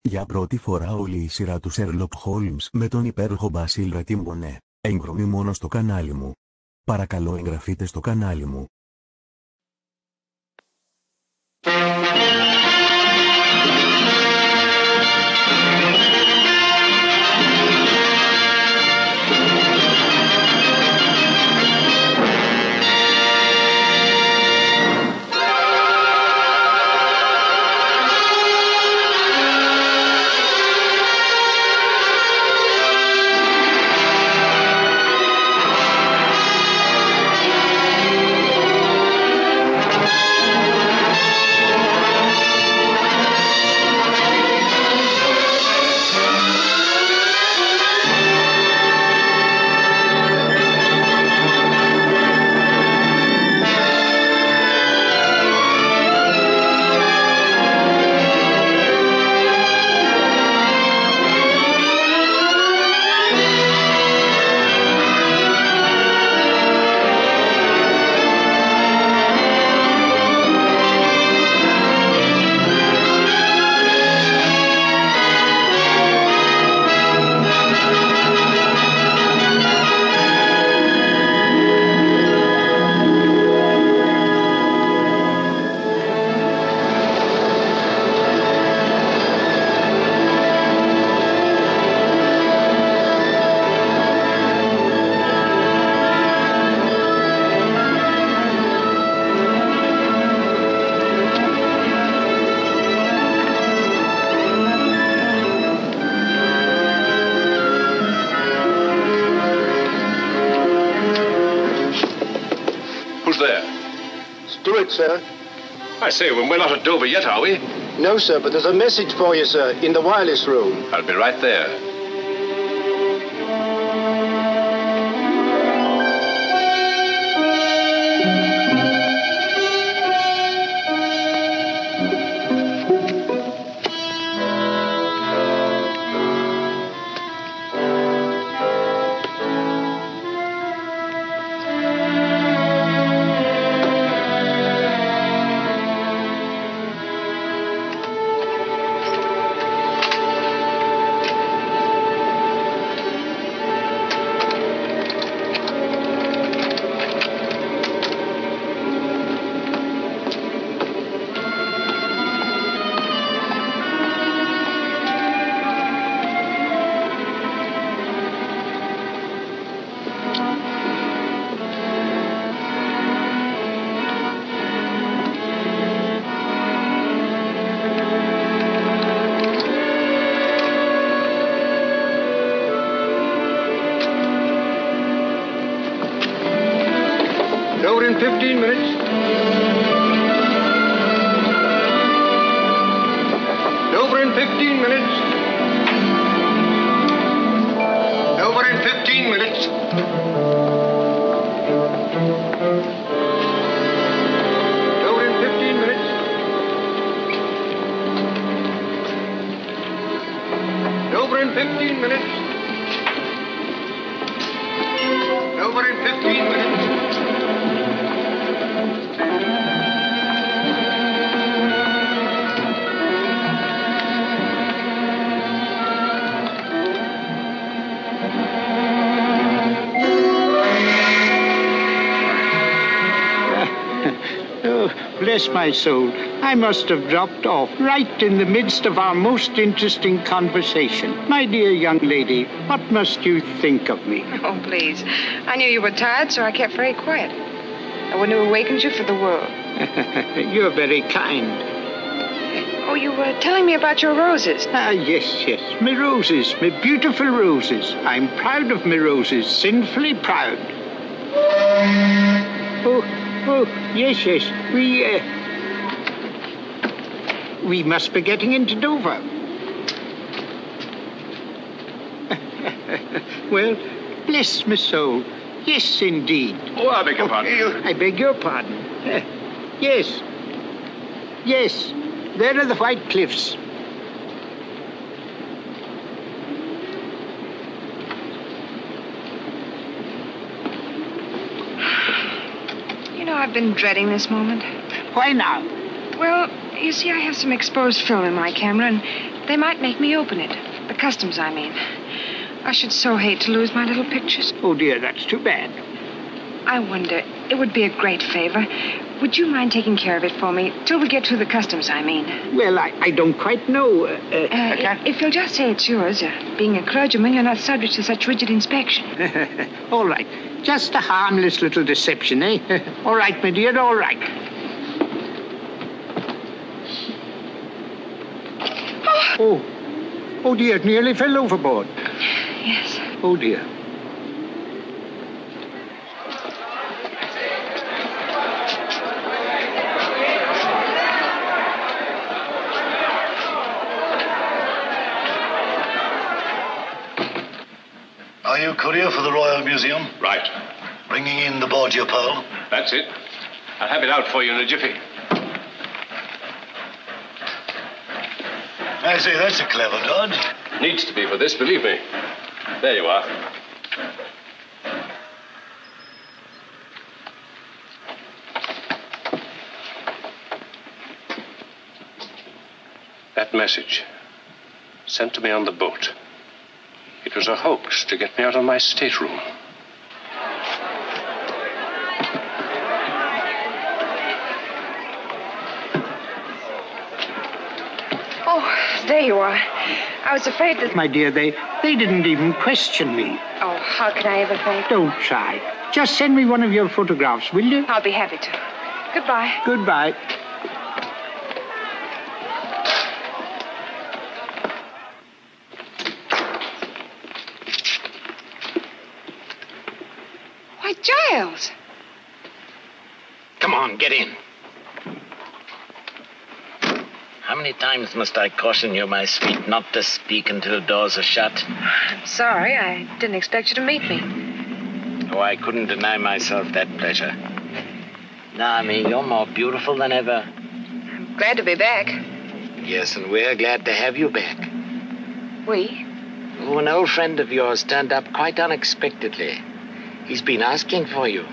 Για πρώτη φορά όλη η σειρά του Σέρλοκ Χόλμς με τον υπέροχο Basil Rathbone, έγγρωμη μόνο στο κανάλι μου. Παρακαλώ εγγραφείτε στο κανάλι μου. Sir. I say, we're not at Dover yet, are we? No, sir, but there's a message for you, sir, in the wireless room. I'll be right there. Over in 15 minutes. Over in 15 minutes. Over in 15 minutes. Over in 15 minutes. Over in 15 minutes. Over in 15 minutes. Bless my soul, I must have dropped off right in the midst of our most interesting conversation. My dear young lady, what must you think of me? Oh, please. I knew you were tired, so I kept very quiet. I wouldn't have awakened you for the world. You're very kind. Oh, you were telling me about your roses. Yes, me roses, me beautiful roses. I'm proud of me roses, sinfully proud. Oh, yes, we must be getting into Dover. Well, bless my soul. Yes, indeed. Oh, I beg your pardon. I beg your pardon. Yes. There are the White Cliffs. You know, I've been dreading this moment. Why now? Well, you see, I have some exposed film in my camera, and They might make me open it. The customs, I mean. I should so hate to lose my little pictures. Oh, dear, that's too bad. I wonder, it would be a great favor. Would you mind taking care of it for me? Till we get through the customs, I mean. Well, I don't quite know. If you'll just say it's yours. Being a clergyman, you're not subject to such rigid inspection. All right. Just a harmless little deception, eh? All right, my dear, all right. Oh, dear, it nearly fell overboard. Yes. Oh, dear. Are you courier for the Royal Museum? Right. Bringing in the Voργία Περλ? That's it. I'll have it out for you in a jiffy. I say, that's a clever dodge. Needs to be for this, believe me. There you are. That message, sent to me on the boat. It was a hoax to get me out of my stateroom. Oh, there you are. I was afraid that... My dear, they didn't even question me. Oh, how can I ever thank you? Don't try. Just send me one of your photographs, will you? I'll be happy to. Goodbye. Goodbye. Why, Giles! Come on, get in. How many times must I caution you, my sweet, not to speak until doors are shut? I'm sorry. I didn't expect you to meet me. Oh, I couldn't deny myself that pleasure. Now, me, you're more beautiful than ever. I'm glad to be back. Yes, and we're glad to have you back. We? Oh, an old friend of yours turned up quite unexpectedly. He's been asking for you.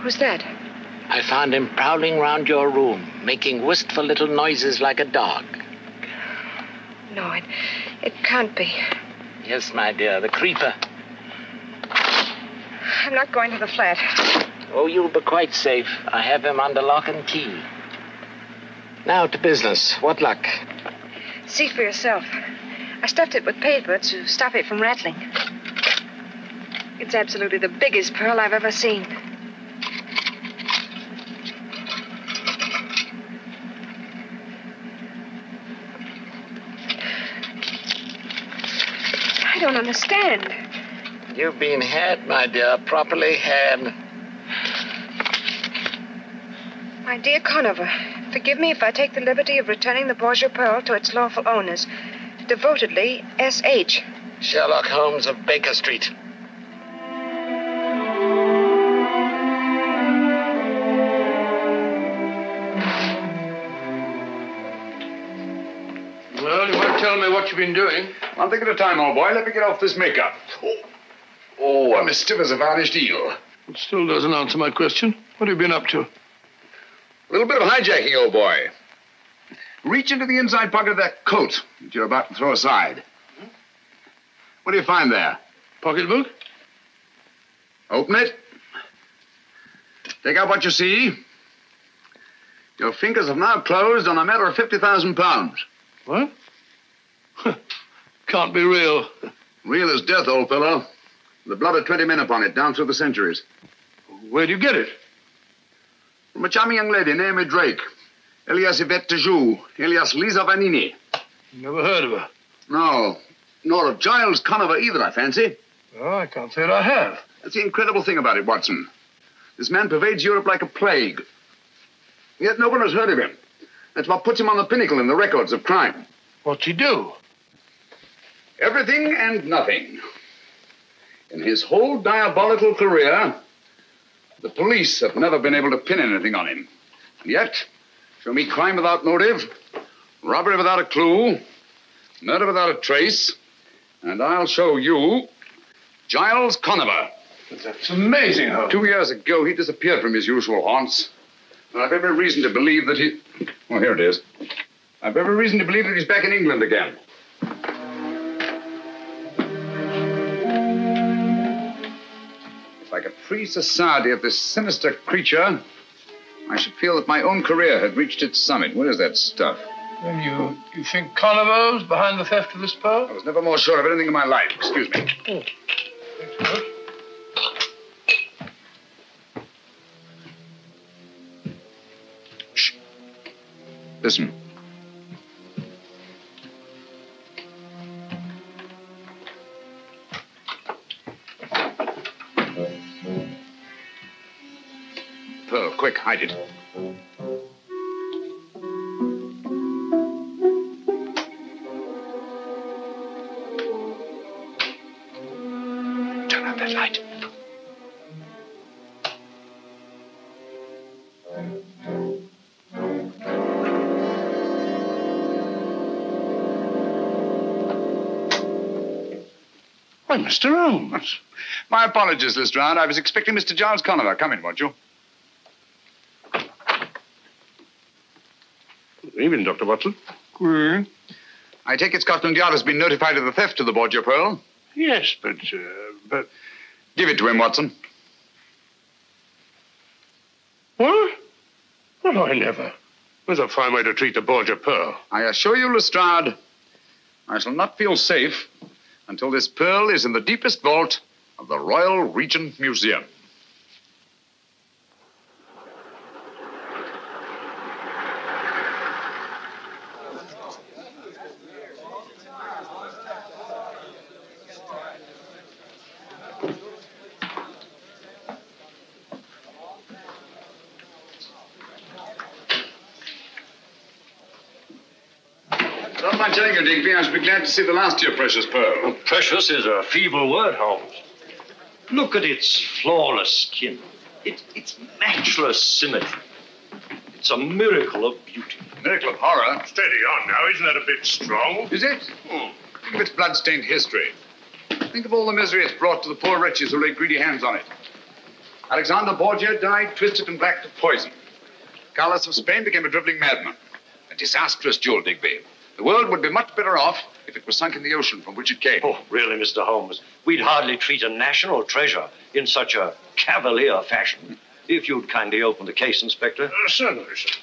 Who's that? I found him prowling round your room, making wistful little noises like a dog. No, it can't be. Yes, my dear, the creeper. I'm not going to the flat. Oh, you'll be quite safe. I have him under lock and key. Now to business. What luck? See for yourself. I stuffed it with paper to stop it from rattling. It's absolutely the biggest pearl I've ever seen. I don't understand. You've been had, my dear, properly had. My dear Conover, forgive me if I take the liberty of returning the Voργία Περλ to its lawful owners. Devotedly, S.H. Sherlock Holmes of Baker Street. Well, you won't tell me what you've been doing. One thing at a time, old boy. Let me get off this makeup. Oh, I'm as stiff as a varnished eel. It still doesn't answer my question. What have you been up to? A little bit of hijacking, old boy. Reach into the inside pocket of that coat that you're about to throw aside. What do you find there? Pocketbook? Open it. Take out what you see. Your fingers have now closed on a matter of £50,000. What? Can't be real. Real as death, old fellow. The blood of 20 men upon it, down through the centuries. Where do you get it? From a charming young lady named Drake. Elias Yvette Tejou, alias Lisa Vanini. Never heard of her. No, nor of Giles Conover either, I fancy. Oh, I can't say that I have. That's the incredible thing about it, Watson. This man pervades Europe like a plague. Yet no one has heard of him. That's what puts him on the pinnacle in the records of crime. What's he do? Everything and nothing. In his whole diabolical career, the police have never been able to pin anything on him. And yet, show me crime without motive, robbery without a clue, murder without a trace, and I'll show you Giles Conover. That's amazing, Holmes. 2 years ago, he disappeared from his usual haunts. And I've every reason to believe that he... Oh, here it is. I've every reason to believe that he's back in England again. If I could free society of this sinister creature, I should feel that my own career had reached its summit. Where is that stuff? Then you think Conover's behind the theft of this pearl? I was never more sure of anything in my life. Excuse me. Oh. Thanks, George. Shh. Listen. Pearl, quick, hide it. Turn on that light. Why, Mr. Holmes. My apologies, Lestrade. I was expecting Mr. Γκάιλς Κόνοβερ. Come in, won't you? Good evening, Dr. Watson. I take it Scotland Yard has been notified of the theft of the Borgia Pearl? Yes, but... Give it to him, Watson. What? Well, I never. That's a fine way to treat the Borgia Pearl. I assure you, Lestrade, I shall not feel safe until this pearl is in the deepest vault of the Royal Regent Museum. Don't mind telling you, Digby, I should be glad to see the last of your precious pearl. Well, precious is a feeble word, Holmes. Look at its flawless skin. Its matchless symmetry. It's a miracle of beauty. Miracle of horror. Steady on now. Isn't that a bit strong? Is it? Think of its blood-stained history. Think of all the misery it's brought to the poor wretches who laid greedy hands on it. Alexander Borgia died twisted and black to poison. Carlos of Spain became a driveling madman. A disastrous duel, Digby. The world would be much better off if it was sunk in the ocean from which it came. Oh, really, Mr. Holmes? We'd hardly treat a national treasure in such a cavalier fashion. If you'd kindly open the case, Inspector. Certainly, sir.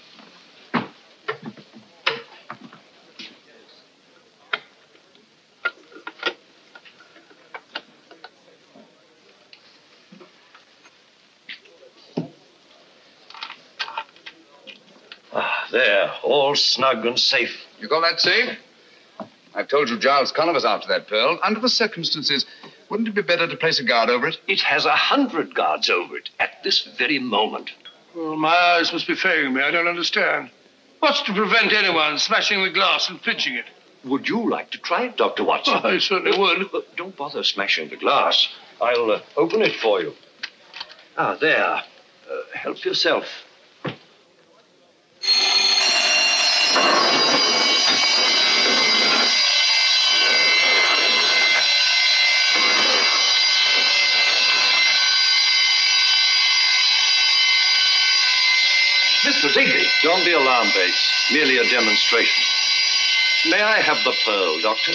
There, all snug and safe. You call that safe? I've told you Γκάιλς Κόνοβερ's after that pearl. Under the circumstances, wouldn't it be better to place a guard over it? It has 100 guards over it at this very moment. Well, my eyes must be failing me. I don't understand. What's to prevent anyone smashing the glass and pinching it? Would you like to try it, Dr. Watson? Oh, I certainly would. Don't bother smashing the glass. I'll open it for you. Ah, there. Help yourself. Mr. Digby. Don't be alarmed, Bates. Merely a demonstration. May I have the pearl, Doctor?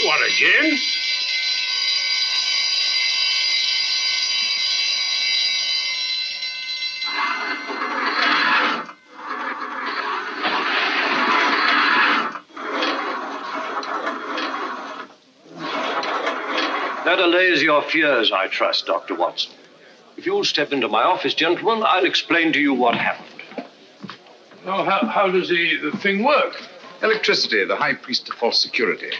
What, again? That allays your fears, I trust, Dr. Watson. If you'll step into my office, gentlemen, I'll explain to you what happened. Oh, how does the thing work? Electricity, the high priest of false security.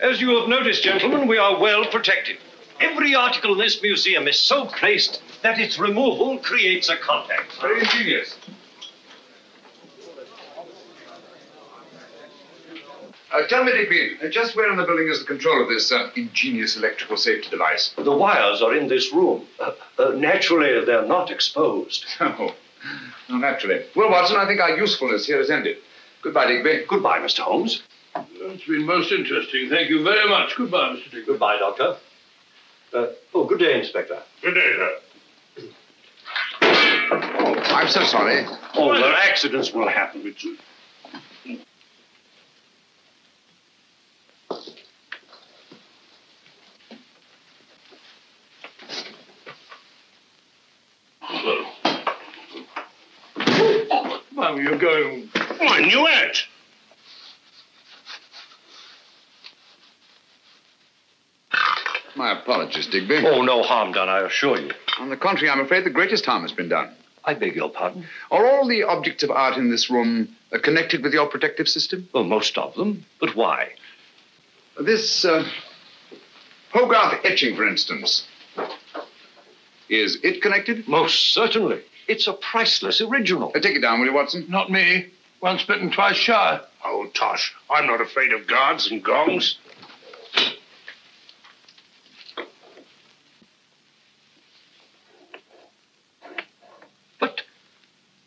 As you have noticed, gentlemen, we are well protected. Every article in this museum is so placed that its removal creates a contact. Very ingenious. Tell me, Digby, just where in the building is the control of this ingenious electrical safety device? The wires are in this room. Naturally, they're not exposed. Oh, naturally. Well, Watson, I think our usefulness here is ended. Goodbye, Digby. Goodbye, Mr. Holmes. It's been most interesting. Thank you very much. Goodbye, Mr. Digby. Goodbye, Doctor. Good day, Inspector. Good day, sir. I'm so sorry. Oh, well, accidents will happen, Richard. Well, you're going... I knew it. My apologies, Digby. Oh, no harm done, I assure you. On the contrary, I'm afraid the greatest harm has been done. I beg your pardon? Are all the objects of art in this room connected with your protective system? Well, most of them. But why? This Hogarth etching, for instance. Is it connected? Most certainly. It's a priceless original. Take it down, will you, Watson? Not me. Once bitten, twice shy. Oh, tosh. I'm not afraid of guards and gongs.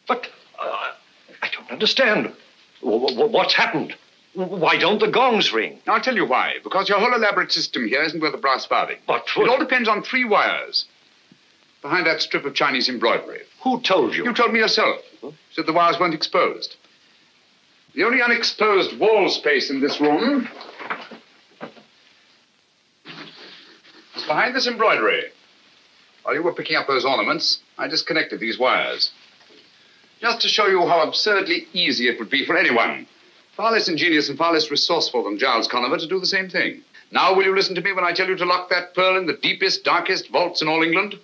But, I don't understand. What's happened? Why don't the gongs ring? I'll tell you why. Because your whole elaborate system here isn't worth a brass farthing. But it all depends on 3 wires. Behind that strip of Chinese embroidery. Who told you? You told me yourself. Said the wires weren't exposed. The only unexposed wall space in this room is behind this embroidery. While you were picking up those ornaments, I disconnected these wires. Just to show you how absurdly easy it would be for anyone, far less ingenious and far less resourceful than Γκάιλς Κόνοβερ, to do the same thing. Now, will you listen to me when I tell you to lock that pearl in the deepest, darkest vaults in all England?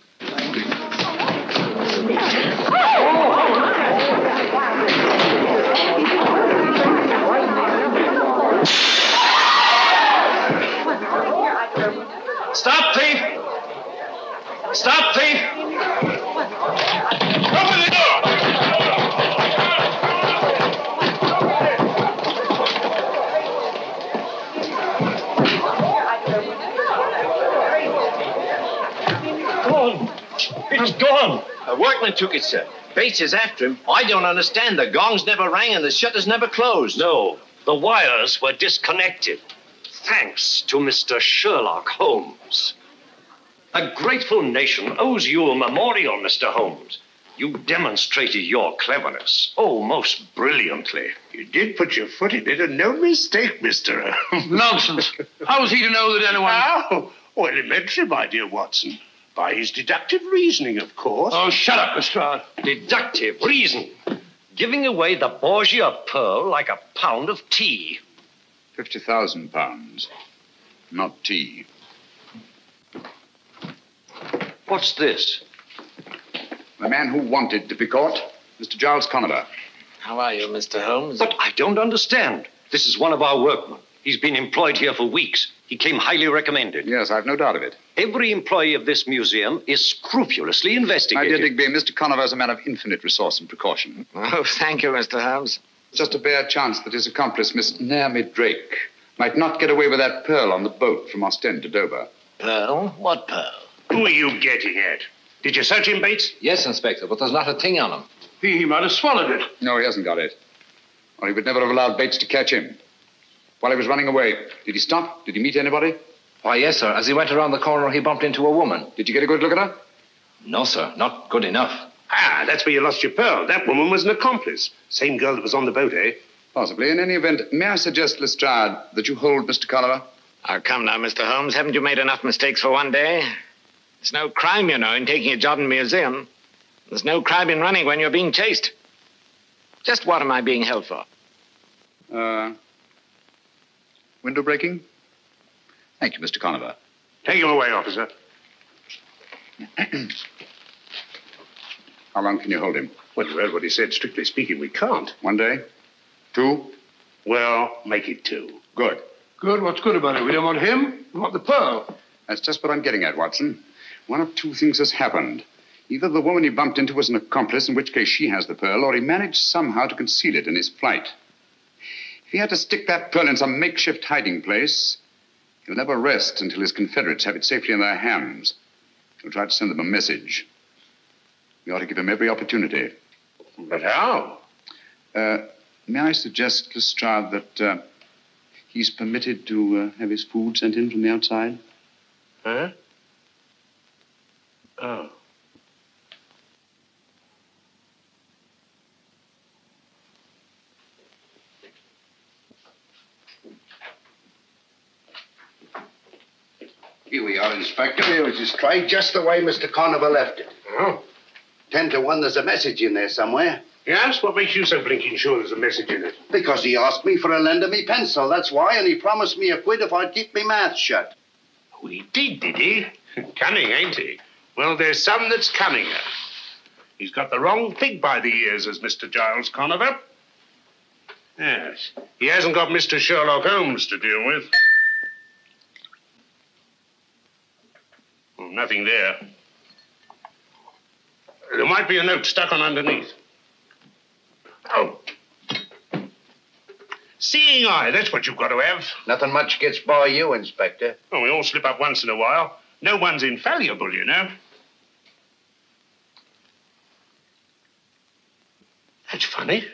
Stop, thief! Stop, thief! Open the door! Gone. It's gone. A workman took it, sir. Bates is after him. I don't understand. The gongs never rang and the shutters never closed. No, the wires were disconnected. Thanks to Mr. Sherlock Holmes. A grateful nation owes you a memorial, Mr. Holmes. You demonstrated your cleverness. Oh, most brilliantly. You did put your foot in it, and no mistake, Mr. Nonsense. How was he to know that anyone... How? Oh, elementary, my dear Watson. By his deductive reasoning, of course. Oh, shut up, Lestrade. Deductive reason. Giving away the Borgia pearl like a pound of tea. 50,000 pounds. Not tea. What's this? The man who wanted to be caught, Mr. Γκάιλς Κόνοβερ. How are you, Mr. Holmes? But I don't understand. This is one of our workmen. He's been employed here for weeks. He came highly recommended. Yes, I've no doubt of it. Every employee of this museum is scrupulously My investigated. dear Digby, Mr. Conover is a man of infinite resource and precaution. Oh, thank you, Mr. Holmes. It's just a bare chance that his accomplice, Miss Naomi Drake, might not get away with that pearl on the boat from Ostend to Dover. Pearl? What pearl? Who are you getting at? Did you search him, Bates? Yes, Inspector, but there's not a thing on him. He might have swallowed it. No, he hasn't got it. Or he would never have allowed Bates to catch him. While he was running away, did he stop? Did he meet anybody? Why, yes, sir. As he went around the corner, he bumped into a woman. Did you get a good look at her? No, sir. Not good enough. Ah, that's where you lost your pearl. That woman was an accomplice. Same girl that was on the boat, eh? Possibly. In any event, may I suggest, Lestrade, that you hold Mr. Conover? Oh, come now, Mr. Holmes. Haven't you made enough mistakes for one day? There's no crime, you know, in taking a job in a museum. There's no crime in running when you're being chased. Just what am I being held for? Window breaking? Thank you, Mr. Conover. Take him away, officer. How long can you hold him? Well, you heard what he said. Strictly speaking, we can't. 1 day? 2? Well, make it 2. Good. Good? What's good about it? We don't want him. We want the pearl. That's just what I'm getting at, Watson. One of 2 things has happened. Either the woman he bumped into was an accomplice, in which case she has the pearl, or he managed somehow to conceal it in his flight. If he had to stick that pearl in some makeshift hiding place, he'll never rest until his Confederates have it safely in their hands. He'll try to send them a message. We ought to give him every opportunity. But how? May I suggest, Lestrade, that he's permitted to have his food sent in from the outside? Huh? Oh. Here we are, Inspector. Here is his tray, just the way Mr. Conover left it. Oh? 10 to 1, there's a message in there somewhere. Yes? What makes you so blinking sure there's a message in it? Because he asked me for a lend of me pencil, that's why, and he promised me £1 if I'd keep me mouth shut. Oh, he did he? Cunning, ain't he? Well, there's some that's cunninger. He's got the wrong pig by the ears, as Mr. Giles Conover. Yes. He hasn't got Mr. Sherlock Holmes to deal with. Well, nothing there. There might be a note stuck on underneath. Oh. Seeing eye, that's what you've got to have. Nothing much gets by you, Inspector. Oh, we all slip up once in a while. No one's infallible, you know. That's funny.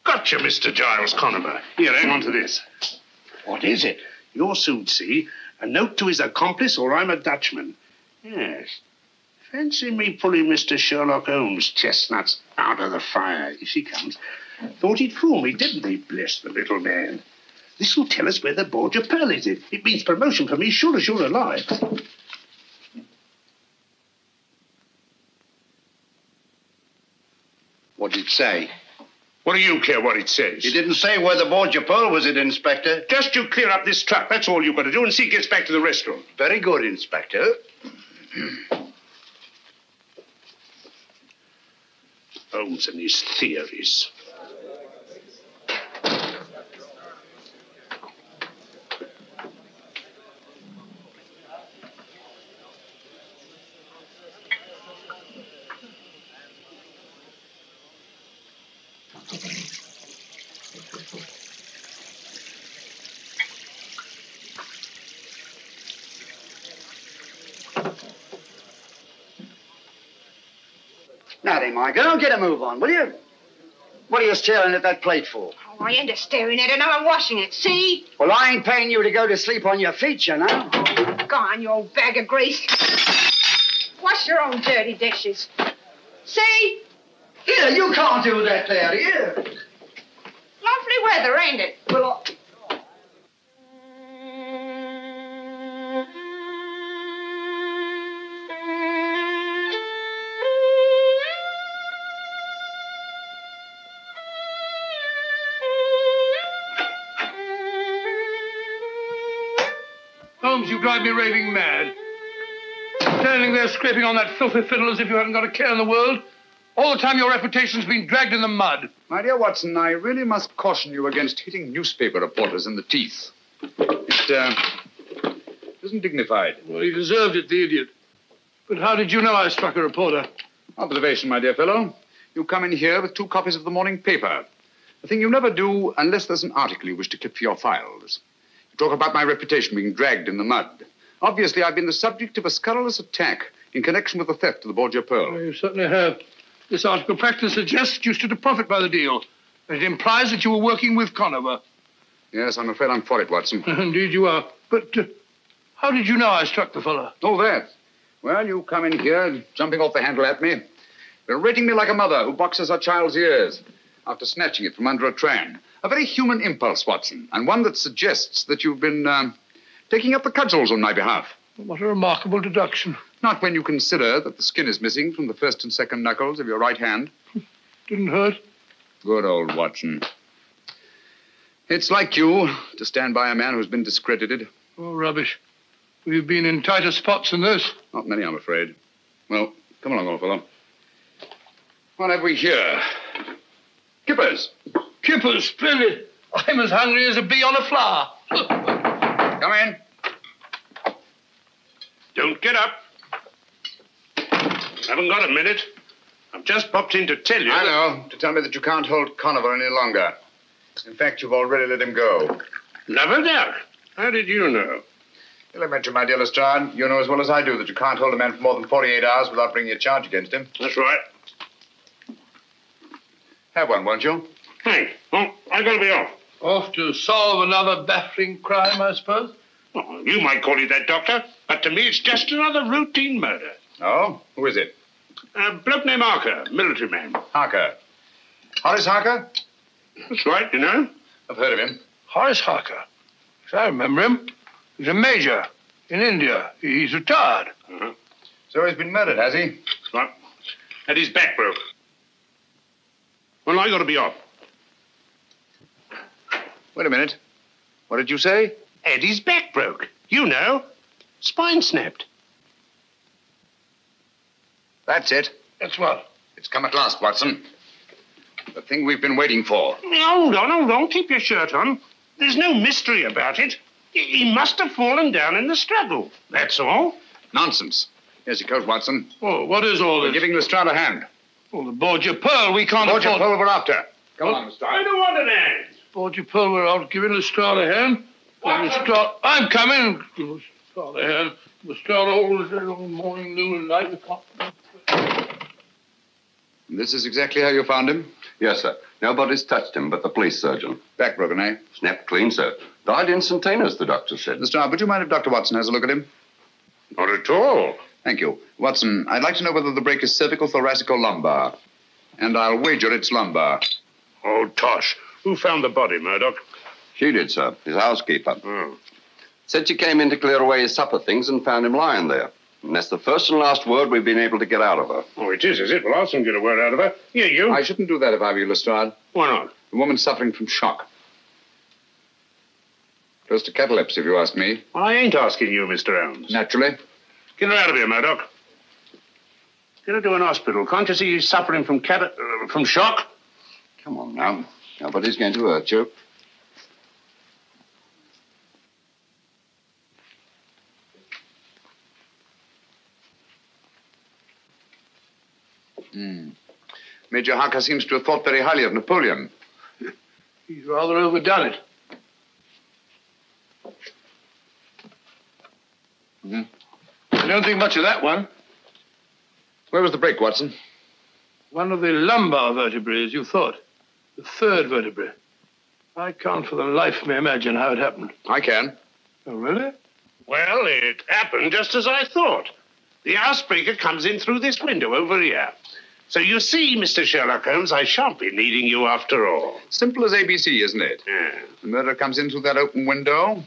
Gotcha, Mr. Giles Conover. Here, hang on to this. What is it? You'll soon see. A note to his accomplice, or I'm a Dutchman. Yes. Fancy me pulling Mr. Sherlock Holmes' chestnuts out of the fire. Here she comes. Thought he'd fool me, didn't he? Bless the little man. This will tell us where the Voργia Perll is. It means promotion for me, sure as you're alive. What did it say? What do you care what it says? He didn't say where the Voργia Perll was, Inspector. Just you clear up this truck. That's all you've got to do, and see it gets back to the restaurant. Very good, Inspector. Holmes and his theories. Now then, my girl, get a move on, will you? What are you staring at that plate for? Oh, I ain't staring at it. Now I'm washing it. See? Well, I ain't paying you to go to sleep on your feet, you know. Oh, go on, you old bag of grease. Wash your own dirty dishes. See? Here, you can't do that there, here. Lovely weather, ain't it? Well, Holmes, you drive me raving mad. Standing there scraping on that filthy fiddle as if you hadn't got a care in the world. All the time your reputation's been dragged in the mud. My dear Watson, I really must caution you against hitting newspaper reporters in the teeth. It isn't dignified. Well, he deserved it, the idiot. But how did you know I struck a reporter? Observation, my dear fellow. You come in here with 2 copies of the morning paper. A thing you never do unless there's an article you wish to clip for your files. You talk about my reputation being dragged in the mud. Obviously, I've been the subject of a scurrilous attack in connection with the theft of the Voργia Perll. Well, you certainly have. This article practically suggests you stood to profit by the deal. It implies that you were working with Conover. Yes, I'm afraid I'm for it, Watson. Indeed you are. But how did you know I struck the fellow? Oh, that. Well, you come in here, jumping off the handle at me, berating me like a mother who boxes her child's ears after snatching it from under a train. A very human impulse, Watson, and one that suggests that you've been taking up the cudgels on my behalf. What a remarkable deduction. Not when you consider that the skin is missing from the first and second knuckles of your right hand. Didn't hurt? Good old Watson. It's like you to stand by a man who's been discredited. Oh, rubbish. We've been in tighter spots than this. Not many, I'm afraid. Well, come along, old fellow. What have we here? Kippers. Kippers, splendid. I'm as hungry as a bee on a flower. Come in. Don't get up. Haven't got a minute. I've just popped in to tell you. I know. To tell me that you can't hold Conover any longer. In fact, you've already let him go. Never doubt. How did you know? Elementary, my dear Lestrade. You know as well as I do that you can't hold a man for more than 48 hours without bringing a charge against him. That's right. Have one, won't you? Thanks. Oh, I've got to be off. Off to solve another baffling crime, I suppose? Oh, you might call it that, Doctor. But to me, it's just another routine murder. Oh? Who is it? Bloke named Harker, military man. Harker. Horace Harker? That's right, you know. I've heard of him. Horace Harker. Yes, I remember him. He's a major in India. He's retired. Uh-huh. So he's been murdered, has he? Right. And his back broke. Well, I got to be off. Wait a minute. What did you say? Eddie's back broke. You know. Spine snapped. That's it. That's what? It's come at last, Watson. The thing we've been waiting for. Hold on. Keep your shirt on. There's no mystery about it. He must have fallen down in the struggle. That's all. Nonsense. Here's your coat, Watson. Oh, what is all We're this? giving Lestrade a hand. Oh, the Borgia Pearl. We can't Borgia afford... Pearl we're after. Come on, Lestrade. I don't want an hand. Borgia Pearl, we're out giving Lestrade a hand. Lestrade... I'm coming. Give Lestrade a hand. Lestrade all morning, noon, and night. We can't... This is exactly how you found him? Yes, sir. Nobody's touched him but the police surgeon. Back broken, eh? Snapped clean, sir. Died instantaneous, the doctor said. Lestrade, would you mind if Dr. Watson has a look at him? Not at all. Thank you. Watson, I'd like to know whether the break is cervical, thoracic, or lumbar. And I'll wager it's lumbar. Oh, tosh. Who found the body, Murdoch? She did, sir. His housekeeper. Oh. Said she came in to clear away his supper things and found him lying there. And that's the first and last word we've been able to get out of her. Oh, it is it? Well, I'll soon get a word out of her. Here, you. I shouldn't do that if I were you, Lestrade. Why not? The woman's suffering from shock. Close to catalepsy, if you ask me. Well, I ain't asking you, Mr. Holmes. Naturally. Get her out of here, Murdoch. Get her to an hospital. Can't you see he's suffering from shock? Come on now. Nobody's going to hurt you. Major Harker seems to have thought very highly of Napoleon. He's rather overdone it. I don't think much of that one. Where was the break, Watson? One of the lumbar vertebrae, as you thought. The third vertebrae. I can't for the life of me imagine how it happened. I can. Oh, really? Well, it happened just as I thought. The housebreaker comes in through this window over here. So you see, Mr. Sherlock Holmes, I shan't be needing you after all. Simple as ABC, isn't it? Yeah. The murderer comes in through that open window.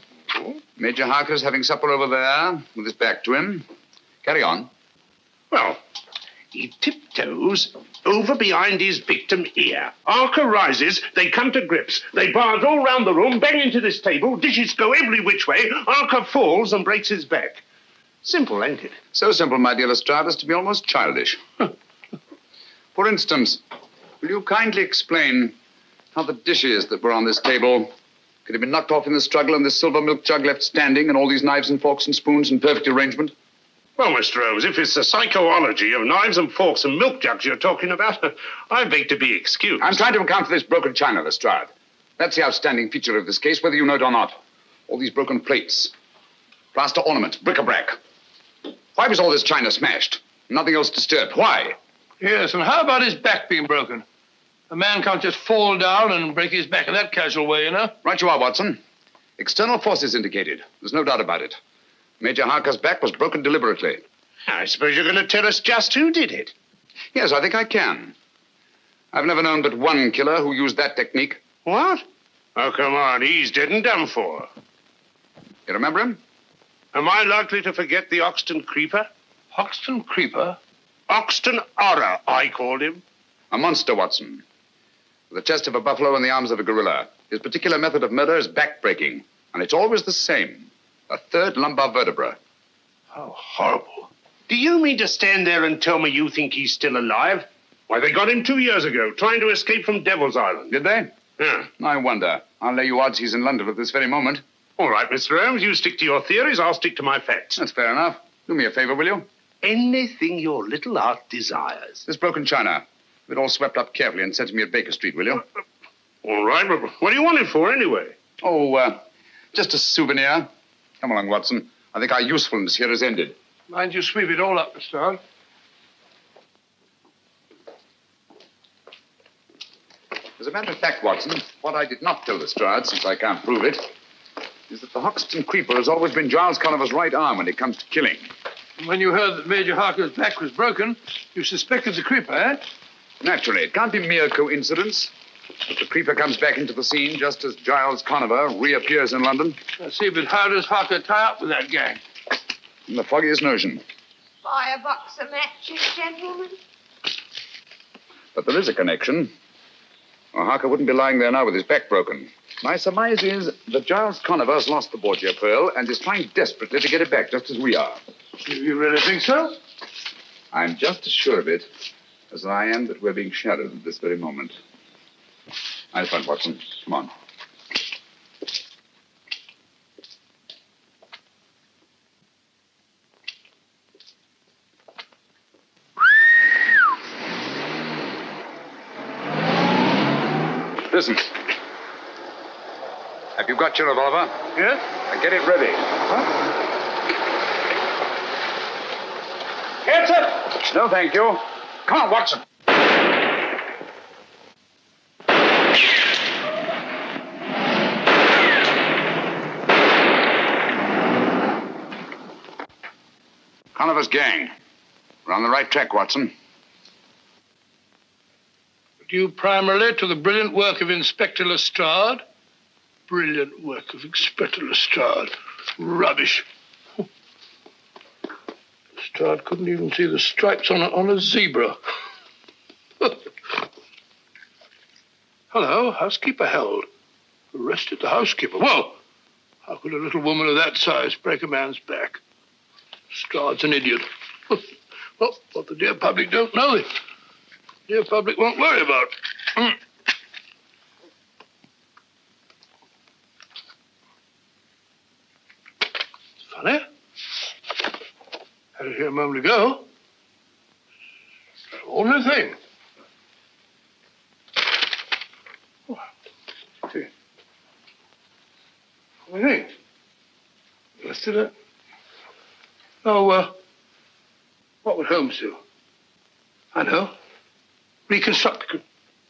Major Harker's having supper over there with his back to him. Carry on. Well, he tiptoes over behind his victim here. Harker rises, they come to grips. They barge all round the room, bang into this table, dishes go every which way. Harker falls and breaks his back. Simple, ain't it? So simple, my dear Lestrade, as to be almost childish. For instance, will you kindly explain how the dishes that were on this table could have been knocked off in the struggle and this silver milk jug left standing and all these knives and forks and spoons in perfect arrangement? Well, Mr. Holmes, if it's the psychology of knives and forks and milk jugs you're talking about, I beg to be excused. I'm trying to account for this broken china, Lestrade. That's the outstanding feature of this case, whether you know it or not. All these broken plates, plaster ornaments, bric-a-brac. Why was all this china smashed? Nothing else disturbed. Why? Yes, and how about his back being broken? A man can't just fall down and break his back in that casual way, you know? Right you are, Watson. External forces indicated. There's no doubt about it. Major Harker's back was broken deliberately. I suppose you're going to tell us just who did it. Yes, I think I can. I've never known but one killer who used that technique. What? Oh, come on, he's dead and done for. You remember him? Am I likely to forget the Oxton Creeper? Hoxton Creeper? Oxton Horror, I called him. A monster, Watson. With the chest of a buffalo and the arms of a gorilla. His particular method of murder is back-breaking. And it's always the same. A third lumbar vertebra. How horrible. Do you mean to stand there and tell me you think he's still alive? Why, they got him 2 years ago, trying to escape from Devil's Island. Did they? Yeah. I wonder. I'll lay you odds he's in London at this very moment. All right, Mr. Holmes, you stick to your theories, I'll stick to my facts. That's fair enough. Do me a favor, will you? Anything your little art desires. This broken china. Have it all swept up carefully and sent to me at Baker Street, will you? All right, but what do you want it for, anyway? Oh, just a souvenir. Come along, Watson. I think our usefulness here is ended. Mind you sweep it all up, Mr. Holmes. As a matter of fact, Watson, what I did not tell Lestrade, since I can't prove it, is that the Hoxton Creeper has always been Giles Connover's right arm when it comes to killing. When you heard that Major Harker's back was broken, you suspected the creeper, eh? Naturally, it can't be mere coincidence. But the creeper comes back into the scene just as Γκάιλς Κόνοβερ reappears in London. I see, but how does Harker tie up with that gang? In the foggiest notion. Buy a box of matches, gentlemen. But there is a connection. Or Harker wouldn't be lying there now with his back broken. My surmise is that Γκάιλς Κόνοβερ's lost the Βοργία Περλ and is trying desperately to get it back, just as we are. You really think so? I'm just as sure of it as I am that we're being shadowed at this very moment. Nice one, Watson. Come on. Listen. Have you got your revolver? Yes? Get it ready. Huh? Get it! No, thank you. Come on, Watson. Conover's gang. We're on the right track, Watson. Due primarily to the brilliant work of Inspector Lestrade. Brilliant work of Inspector Lestrade. Rubbish. Lestrade couldn't even see the stripes on a zebra. Hello, housekeeper held. Arrested the housekeeper. Whoa! How could a little woman of that size break a man's back? Lestrade's an idiot. Well, what the dear public don't know, the dear public won't worry about. It's funny. Had it here a moment ago. It's the only thing. Oh, see. Only thing. Listed it. Oh, what would Holmes do? I know. Reconstruct it.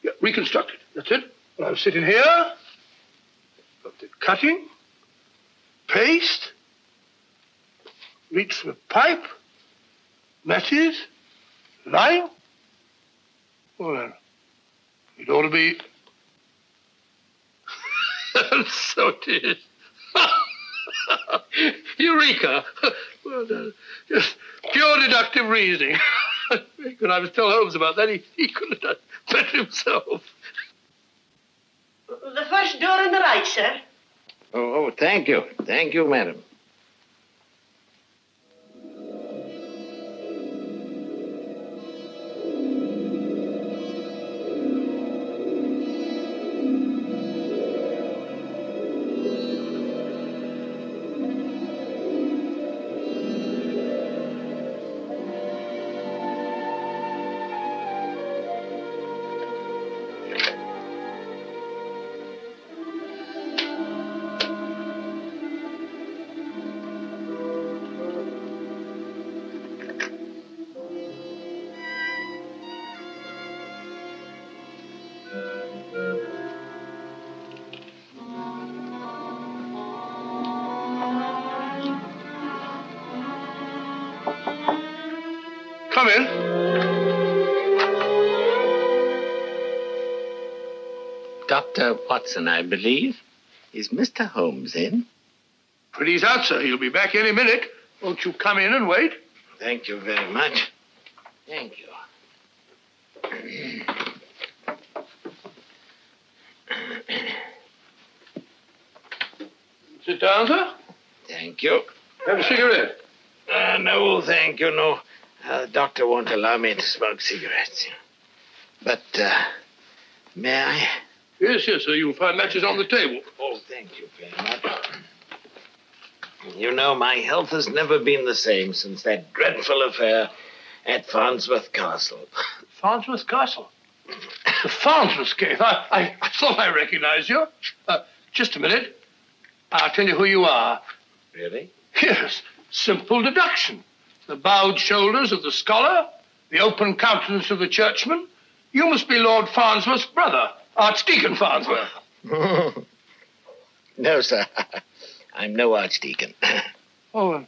Yeah, reconstruct it. That's it. Well, I was sitting here. Got the cutting. Paste. Reach for a pipe. Matches. Lime. Well, then, it ought to be... So it is. Eureka! Well done. Just pure deductive reasoning. When I was telling Holmes about that, he couldn't have done better himself. The first door on the right, sir. Oh, thank you. Thank you, madam. Come in. Dr. Watson, I believe. Is Mr. Holmes in? But he's out, sir. He'll be back any minute. Won't you come in and wait? Thank you very much. Thank you. Sit down, sir. Thank you. Have a cigarette? No, thank you, no. The doctor won't allow me to smoke cigarettes. But, may I? Yes, yes, sir. You'll find matches on the table. Oh, thank you very much. You know, my health has never been the same since that dreadful affair at Farnsworth Castle. Farnsworth Castle? The Farnsworth case? I thought I recognized you. Just a minute. I'll tell you who you are. Really? Yes. Simple deduction. The bowed shoulders of the scholar, the open countenance of the churchman. You must be Lord Farnsworth's brother, Archdeacon Farnsworth. No, sir. I'm no archdeacon. Oh,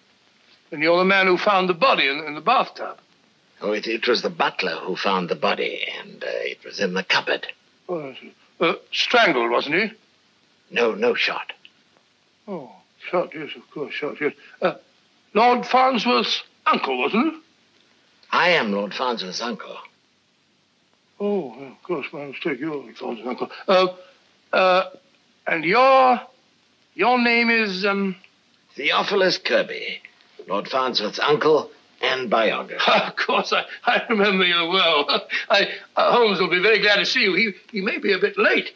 And you're the man who found the body in the bathtub? Oh, it was the butler who found the body, and it was in the cupboard. Oh, strangled, wasn't he? No shot. Oh, shot, yes, of course, shot, yes. Lord Farnsworth's uncle, wasn't it? I am Lord Farnsworth's uncle. Oh, of course, my mistake. You're Lord Farnsworth's uncle. And your name is, Theophilus Kirby, Lord Farnsworth's uncle and biographer. Of course, I remember you well. Holmes will be very glad to see you. He may be a bit late.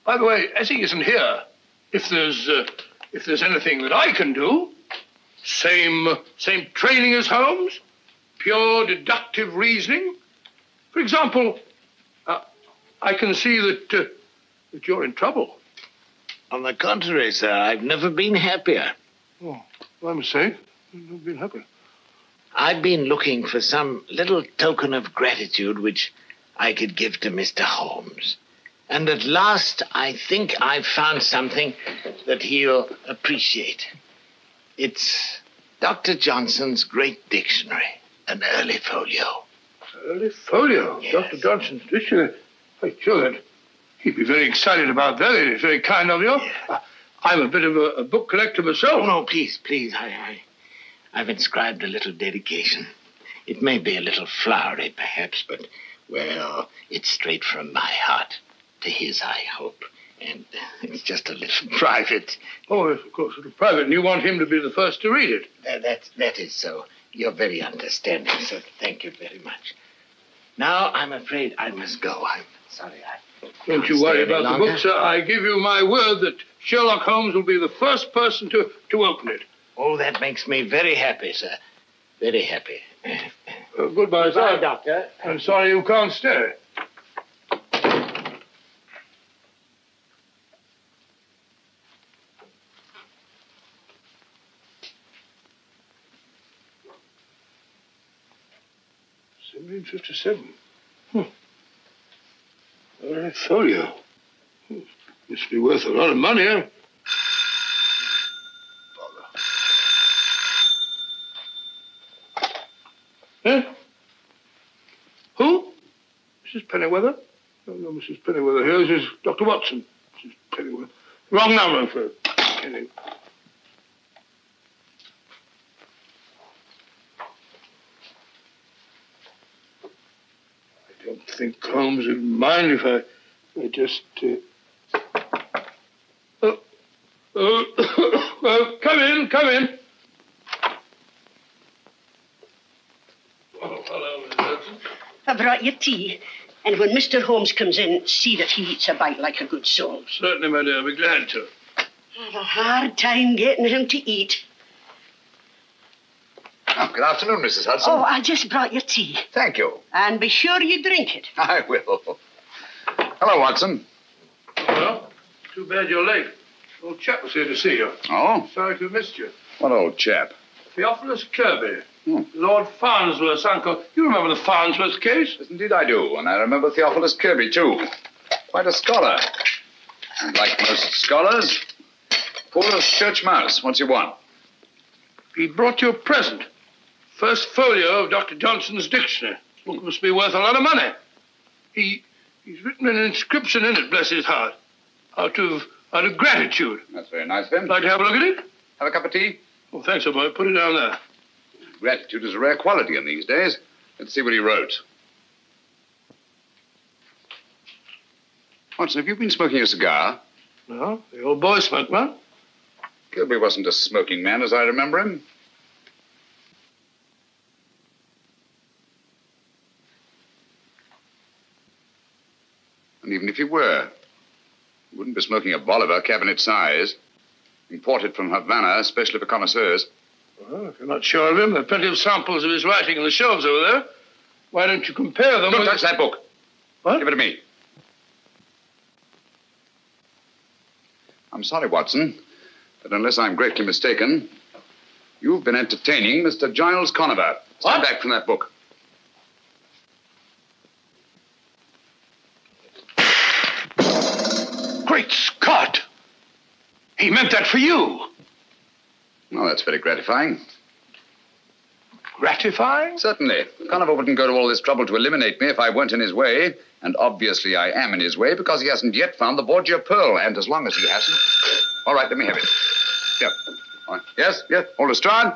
By the way, as he isn't here, if there's anything that I can do, same training as Holmes, pure deductive reasoning. For example, I can see that you're in trouble. On the contrary, sir, I've never been happier. Oh, my mistake. I've never been happier. I've been looking for some little token of gratitude which I could give to Mr. Holmes. And at last, I think I've found something that he'll appreciate. It's Dr. Johnson's great dictionary, an early folio. Early folio? Yes. Dr. Johnson's dictionary? I'm sure that he'd be very excited about that. It's very kind of you. Yeah. I'm a bit of a book collector myself. Oh, no, please. I've inscribed a little dedication. It may be a little flowery, perhaps, but, well, it's straight from my heart to his, I hope. And it's just a little private. Oh, yes, of course, a little private. And you want him to be the first to read it? That is so. You're very understanding, sir. Thank you very much. Now, I'm afraid I must go. I'm sorry. Don't you worry about the book, sir. I give you my word that Sherlock Holmes will be the first person to open it. Oh, that makes me very happy, sir. Very happy. Goodbye, sir. Doctor. I'm sorry you can't stay. $17.57. Early folio. Must be worth a lot of money, eh? Eh? Who? Mrs. Pennyweather? No, Mrs. Pennyweather here. This is Dr. Watson. Mrs. Pennyweather. Wrong number for Penny. I don't think Holmes would mind if I just... come in. Oh, hello, Miss Hudson. I brought you tea. And when Mr. Holmes comes in, see that he eats a bite like a good soul. Certainly, my dear. I'll be glad to. I have a hard time getting him to eat. Oh, good afternoon, Mrs. Hudson. Oh, I just brought you tea. Thank you. And be sure you drink it. I will. Hello, Watson. Well, too bad you're late. Old chap was here to see you. Oh? Sorry to have missed you. What old chap? Theophilus Kirby. Lord Farnsworth's uncle. You remember the Farnsworth case? Yes, indeed I do. And I remember Theophilus Kirby, too. Quite a scholar. And like most scholars, poor as church mouse. What's he want? He brought you a present. First folio of Dr. Johnson's dictionary. Book must be worth a lot of money. He's written an inscription in it, bless his heart, out of gratitude. That's very nice of him. Like to have a look at it? Have a cup of tea? Oh, thanks, old boy. Put it down there. Gratitude is a rare quality in these days. Let's see what he wrote. Watson, have you been smoking a cigar? No, the old boy smoked one. Kirby wasn't a smoking man, as I remember him. And even if he were, he wouldn't be smoking a Bolivar, cabinet size, imported from Havana, especially for connoisseurs. Well, if you're not sure of him, there are plenty of samples of his writing on the shelves over there. Why don't you compare them Don't with... touch that book. What? Give it to me. I'm sorry, Watson, but unless I'm greatly mistaken, you've been entertaining Mr. Γκάιλς Κόνοβερ. Stand back from that book. Great Scott! He meant that for you. Well, that's very gratifying. Gratifying? Certainly. Conover wouldn't go to all this trouble to eliminate me if I weren't in his way. And obviously I am in his way because he hasn't yet found the Borgia Pearl. And as long as he hasn't... All right, let me have it. Here. All right. Yes, yes. Hold Lestrade.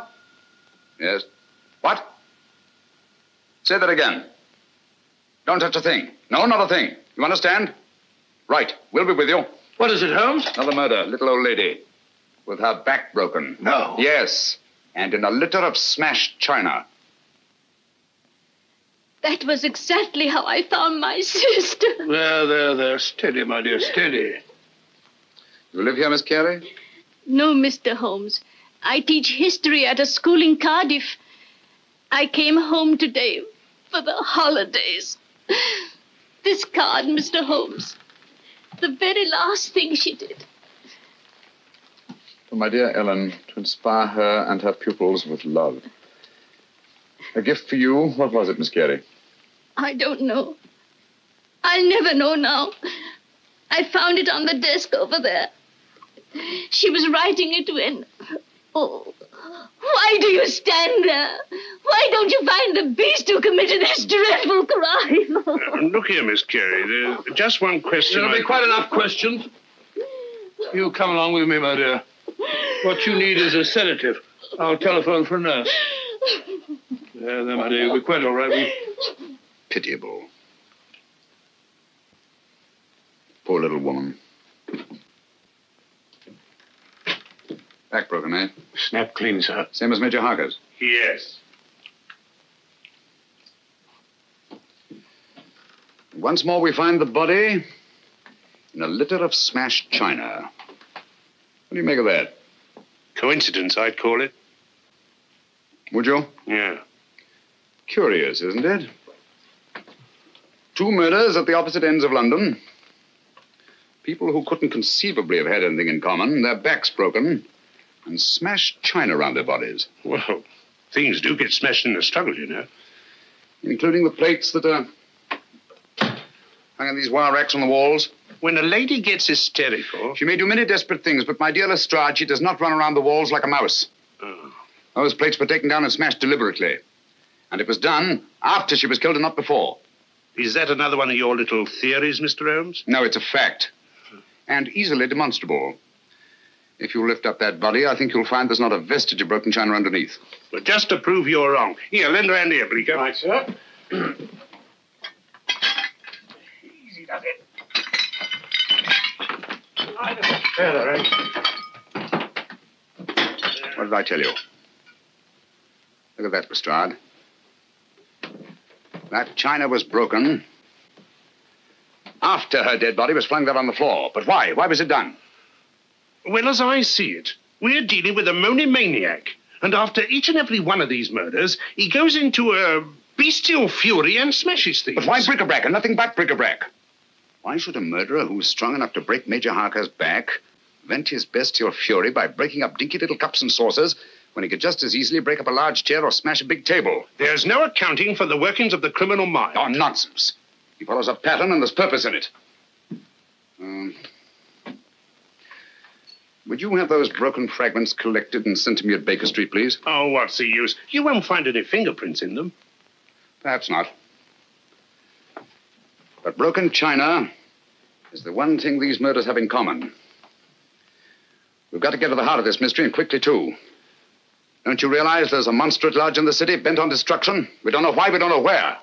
Yes. What? Say that again. Don't touch a thing. No, not a thing. You understand? Right. We'll be with you. What is it, Holmes? Another murder. Little old lady. With her back broken. No. Yes. And in a litter of smashed china. That was exactly how I found my sister. There. Steady, my dear, steady. You live here, Miss Carey? No, Mr. Holmes. I teach history at a school in Cardiff. I came home today for the holidays. This card, Mr. Holmes. The very last thing she did. For my dear Ellen, to inspire her and her pupils with love. A gift for you. What was it, Miss Carey? I don't know. I'll never know now. I found it on the desk over there. She was writing it when... Oh, why do you stand there? Why don't you find the beast who committed this dreadful crime? Look here, Miss Carey. There's just one question. There'll be quite enough questions. You come along with me, my dear. What you need is a sedative. I'll telephone for a nurse. There, my dear. You'll be quite all right. Pitiable. Poor little woman. Back broken, eh? Snap clean, sir. Same as Major Harker's? Yes. Once more we find the body in a litter of smashed china. What do you make of that? Coincidence, I'd call it. Would you? Yeah. Curious, isn't it? 2 murders at the opposite ends of London. People who couldn't conceivably have had anything in common, their backs broken, and smashed china around their bodies. Well, things do get smashed in the struggle, you know. Including the plates that are hung in these wire racks on the walls. When a lady gets hysterical... She may do many desperate things, but my dear Lestrade, she does not run around the walls like a mouse. Oh. Those plates were taken down and smashed deliberately. And it was done after she was killed and not before. Is that another one of your little theories, Mr. Holmes? No, it's a fact. And easily demonstrable. If you lift up that body, I think you'll find there's not a vestige of broken china underneath. Well, just to prove you're wrong. Here, lend a hand here, Bleecker. Right, sir. Easy does it. What did I tell you? Look at that, Lestrade. That china was broken after her dead body was flung there on the floor. But why? Why was it done? Well, as I see it, we're dealing with a monomaniac. And after each and every one of these murders, he goes into a bestial fury and smashes things. But why bric-a-brac and nothing but bric-a-brac? Why should a murderer who's strong enough to break Major Harker's back vent his bestial fury by breaking up dinky little cups and saucers when he could just as easily break up a large chair or smash a big table? There's no accounting for the workings of the criminal mind. Oh, nonsense. He follows a pattern and there's purpose in it. Would you have those broken fragments collected and sent to me at Baker Street, please? Oh, what's the use? You won't find any fingerprints in them. Perhaps not. But broken china is the one thing these murders have in common. We've got to get to the heart of this mystery, and quickly, too. Don't you realize there's a monster at large in the city bent on destruction? We don't know why, we don't know where.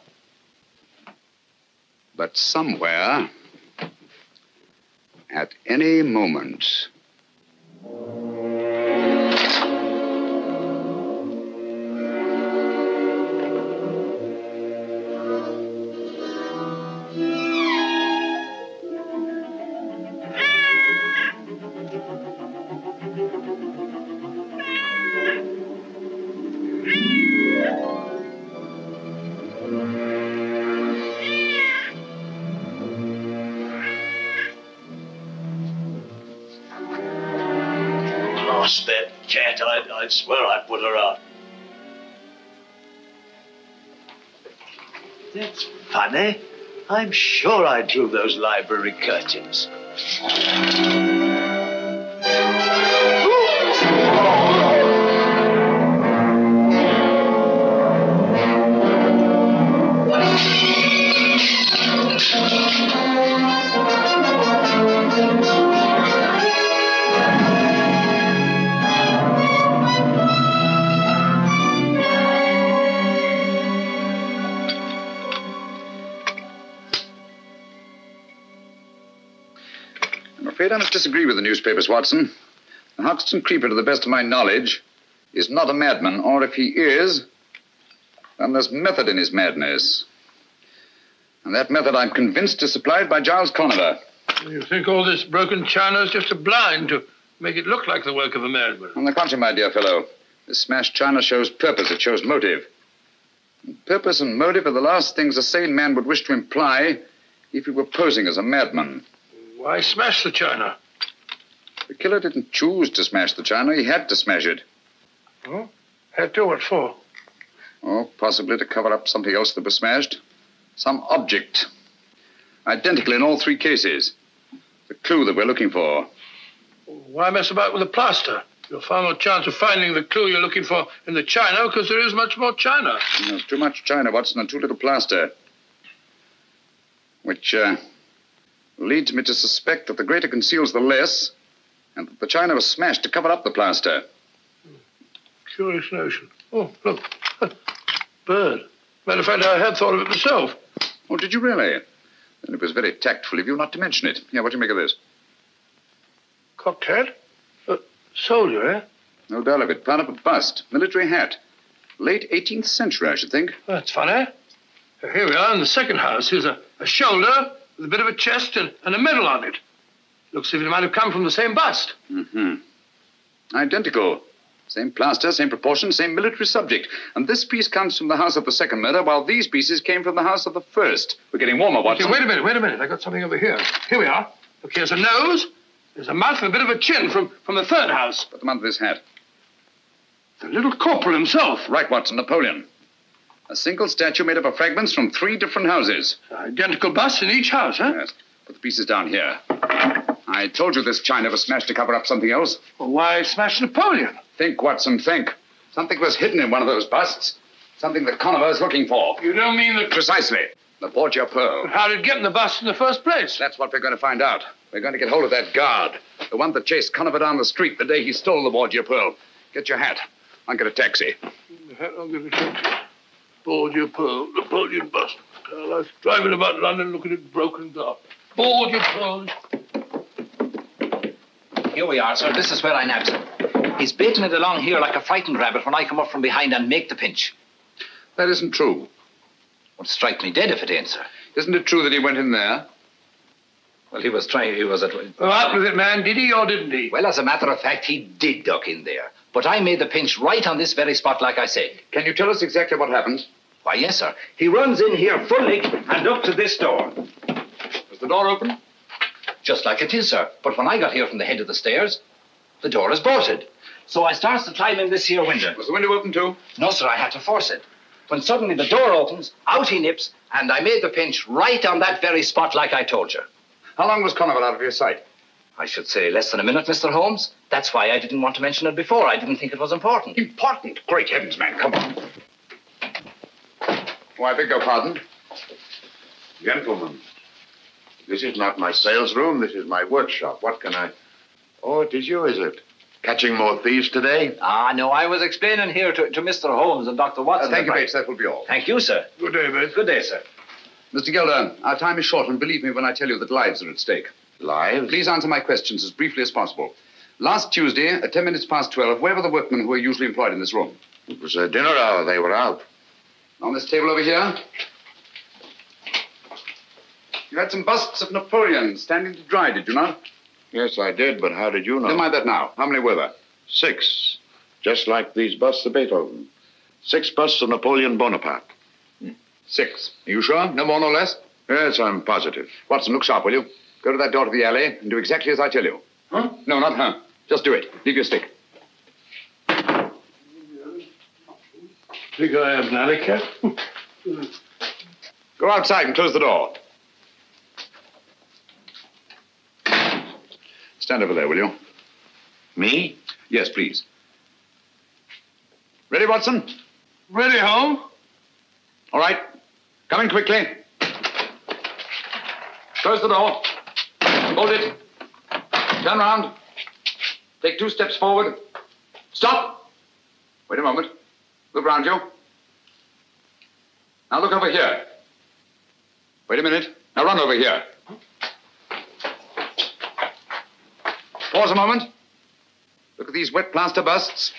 But somewhere, at any moment... Lost that cat. I'd swear I put her out. That's funny. I'm sure I drew those library curtains. I must disagree with the newspapers, Watson. The Hoxton Creeper, to the best of my knowledge, is not a madman, or if he is, then there's method in his madness. And that method, I'm convinced, is supplied by Γκάιλς Κόνοβερ. You think all this broken china is just a blind to make it look like the work of a madman? On the contrary, my dear fellow, this smashed china shows purpose, it shows motive. And purpose and motive are the last things a sane man would wish to imply if he were posing as a madman. Why smash the china? The killer didn't choose to smash the china, he had to smash it. Oh? Had to? What for? Oh, possibly to cover up something else that was smashed. Some object. Identical in all three cases. The clue that we're looking for. Why mess about with the plaster? You'll find more chance of finding the clue you're looking for in the china because there is much more china. There's too much china, Watson, and too little plaster. Which leads me to suspect that the greater conceals the less, and that the china was smashed to cover up the plaster. Curious notion. Oh, look. Bird. Matter of fact, I had thought of it myself. Oh, did you really? Then it was very tactful of you not to mention it. Here, what do you make of this? Cocked hat? Soldier, eh? No doubt of it. Part of a bust. Military hat. Late 18th century, I should think. That's funny. Here we are in the second house. Here's a shoulder with a bit of a chest and a medal on it. Looks as if it might have come from the same bust. Mm-hmm. Identical. Same plaster, same proportion, same military subject. And this piece comes from the house of the second murder, while these pieces came from the house of the first. We're getting warmer, Watson. Okay, wait a minute. I got something over here. Here we are. Look, here's a nose. There's a mouth and a bit of a chin from the third house. Put them under this hat. The little corporal himself. Right, Watson, Napoleon. A single statue made up of fragments from 3 different houses. Identical busts in each house, huh? Yes. Put the pieces down here. I told you this china was smashed to cover up something else. Well, why smash Napoleon? Think, Watson, think. Something was hidden in one of those busts. Something that Conover's looking for. You don't mean that... Precisely. The Voργία Περλ. How did it get in the bust in the first place? That's what we're going to find out. We're going to get hold of that guard. The one that chased Conover down the street the day he stole the Voργία Περλ. Get your hat. I'll get a taxi. The hat, I'll get a taxi. Voργία Περlь, Napoleon bust. I was driving about London looking at broken glass. Voργía Περlь. Here we are, sir. This is where I nabbed him. He's baiting it along here like a frightened rabbit when I come up from behind and make the pinch. That isn't true. Would strike me dead if it ain't, sir. Isn't it true that he went in there? Well, he was at... What with it, man? Did he or didn't he? Well, as a matter of fact, he did duck in there. But I made the pinch right on this very spot, like I said. Can you tell us exactly what happened? Why, yes, sir. He runs in here fully and up to this door. Was the door open? Just like it is, sir. But when I got here from the head of the stairs, the door is bolted. So I starts to climb in this here window. Was the window open too? No, sir, I had to force it. When suddenly the door opens, out he nips, and I made the pinch right on that very spot like I told you. How long was Conover out of your sight? I should say less than a minute, Mr. Holmes. That's why I didn't want to mention it before. I didn't think it was important. Important? Great heavens, man, come on. Oh, I beg your pardon. Gentlemen, this is not my sales room. This is my workshop. What can I... Oh, it is you, is it? Catching more thieves today? Ah, no, I was explaining here to Mr. Holmes and Dr. Watson. Thank you, Bates. That will be all. Thank you, sir. Good day, Bates. Good day, sir. Mr. Gelder, our time is short, and believe me when I tell you that lives are at stake. Lives? Please answer my questions as briefly as possible. Last Tuesday, at 10 minutes past 12, where were the workmen who are usually employed in this room? It was a dinner hour. They were out. On this table over here? You had some busts of Napoleon standing to dry, did you not? Yes, I did, but how did you know? Never mind that now. How many were there? 6. Just like these busts of Beethoven. 6 busts of Napoleon Bonaparte. 6. Are you sure? No more, no less? Yes, I'm positive. Watson, look sharp, will you? Go to that door to the alley and do exactly as I tell you. Huh? No, not her. Just do it. Leave your stick. Think I am an alley cat? Go outside and close the door. Stand over there, will you? Me? Yes, please. Ready, Watson? Ready, Holmes. All right. Come in quickly. Close the door. Hold it. Turn round. Take 2 steps forward. Stop. Wait a moment. Look round you. Now look over here. Wait a minute. Now run over here. Pause a moment. Look at these wet plaster busts.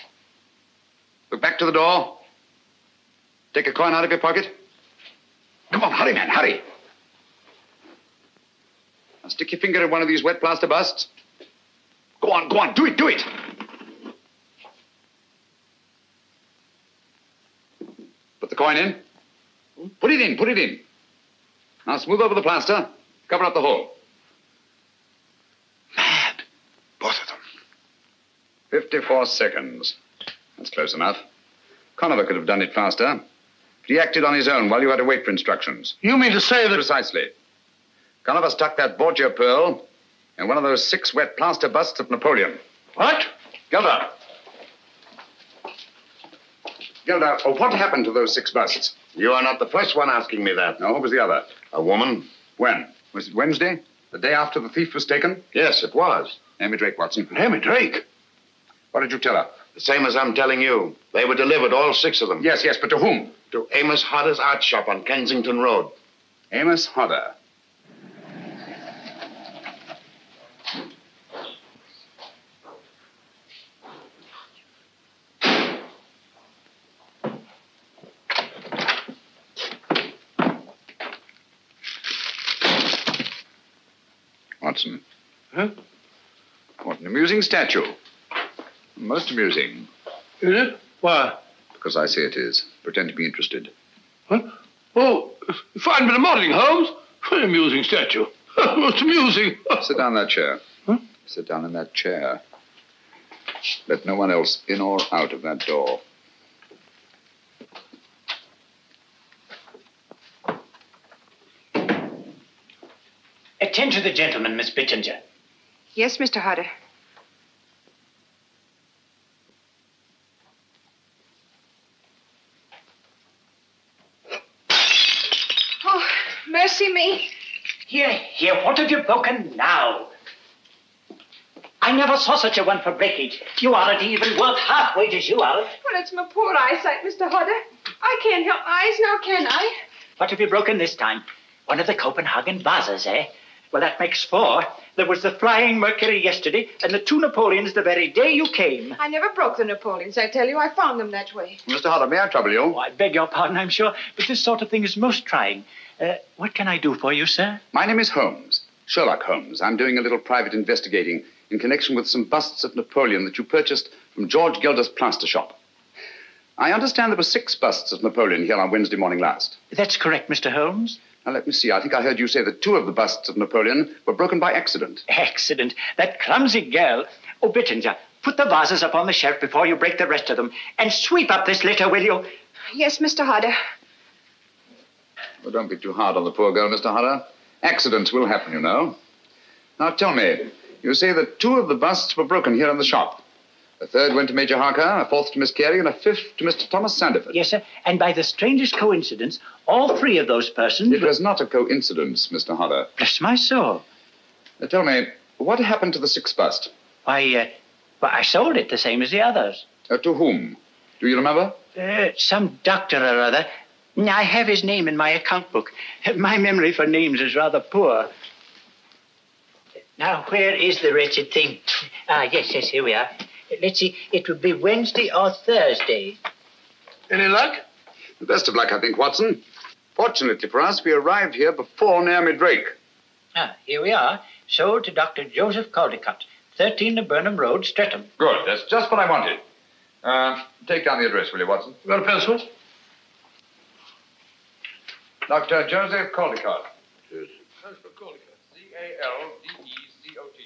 Look back to the door. Take a coin out of your pocket. Come on, hurry, man, hurry. Now stick your finger in one of these wet plaster busts. Go on, do it. Put the coin in. Put it in. Now smooth over the plaster. Cover up the hole. Mad. Both of them. 54 seconds. That's close enough. Conover could have done it faster. But he acted on his own while you had to wait for instructions. You mean to say that... Precisely. Conover stuck that Borgia pearl in one of those 6 wet plaster busts of Napoleon. What? Gilder, what happened to those 6 busts? You are not the first one asking me that. No, what was the other? A woman. When? Was it Wednesday? The day after the thief was taken? Yes, it was. Amy Drake, Watson. Amy Drake? What did you tell her? The same as I'm telling you. They were delivered, all 6 of them. Yes, but to whom? To Amos Hodder's art shop on Kensington Road. Amos Hodder. Watson. Huh? What an amusing statue. Most amusing. Is it? Why? Because I say it is. Pretend to be interested. Huh? Oh, fine bit of modeling, Holmes. An amusing statue. Most amusing. Sit down in that chair. Huh? Sit down in that chair. Let no one else in or out of that door. Attend to the gentleman, Miss Bittinger. Yes, Mr. Hodder. Oh, mercy me. Here, what have you broken now? I never saw such a one for breakage. You aren't even worth half wages, you are. Well, it's my poor eyesight, Mr. Hodder. I can't help my eyes now, can I? What have you broken this time? One of the Copenhagen vases, eh? Well, that makes 4. There was the Flying Mercury yesterday, and the 2 Napoleons the very day you came. I never broke the Napoleons, I tell you. I found them that way. Mr. Hodder, may I trouble you? Oh, I beg your pardon, I'm sure, but this sort of thing is most trying. What can I do for you, sir? My name is Holmes, Sherlock Holmes. I'm doing a little private investigating in connection with some busts of Napoleon that you purchased from George Gilder's plaster shop. I understand there were 6 busts of Napoleon here on Wednesday morning last. That's correct, Mr. Holmes. Now, let me see. I think I heard you say that 2 of the busts of Napoleon were broken by accident. Accident? That clumsy girl. Oh, Bittinger, put the vases up on the shelf before you break the rest of them. And sweep up this litter, will you? Yes, Mr. Hodder. Well, don't be too hard on the poor girl, Mr. Hodder. Accidents will happen, you know. Now, tell me, you say that 2 of the busts were broken here in the shop. A 3rd went to Major Harker, a 4th to Miss Carey, and a 5th to Mr. Thomas Sanderford. Yes, sir. And by the strangest coincidence, all 3 of those persons... It was not a coincidence, Mr. Hodder. Bless my soul. Tell me, what happened to the 6th bust? Why, I sold it the same as the others. To whom? Do you remember? Some doctor or other. I have his name in my account book. My memory for names is rather poor. Now, where is the wretched thing? Yes, here we are. Let's see, it would be Wednesday or Thursday. Any luck? The best of luck, I think, Watson. Fortunately for us, we arrived here before Naomi Drake. Here we are. Sold to Dr. Joseph Caldecott, 13 Burnham Road, Streatham. Good, that's just what I wanted. Take down the address, will you, Watson? You got a pencil? Dr. Joseph Caldecott. Joseph Caldecott. C-A-L-D-E-C-O-T.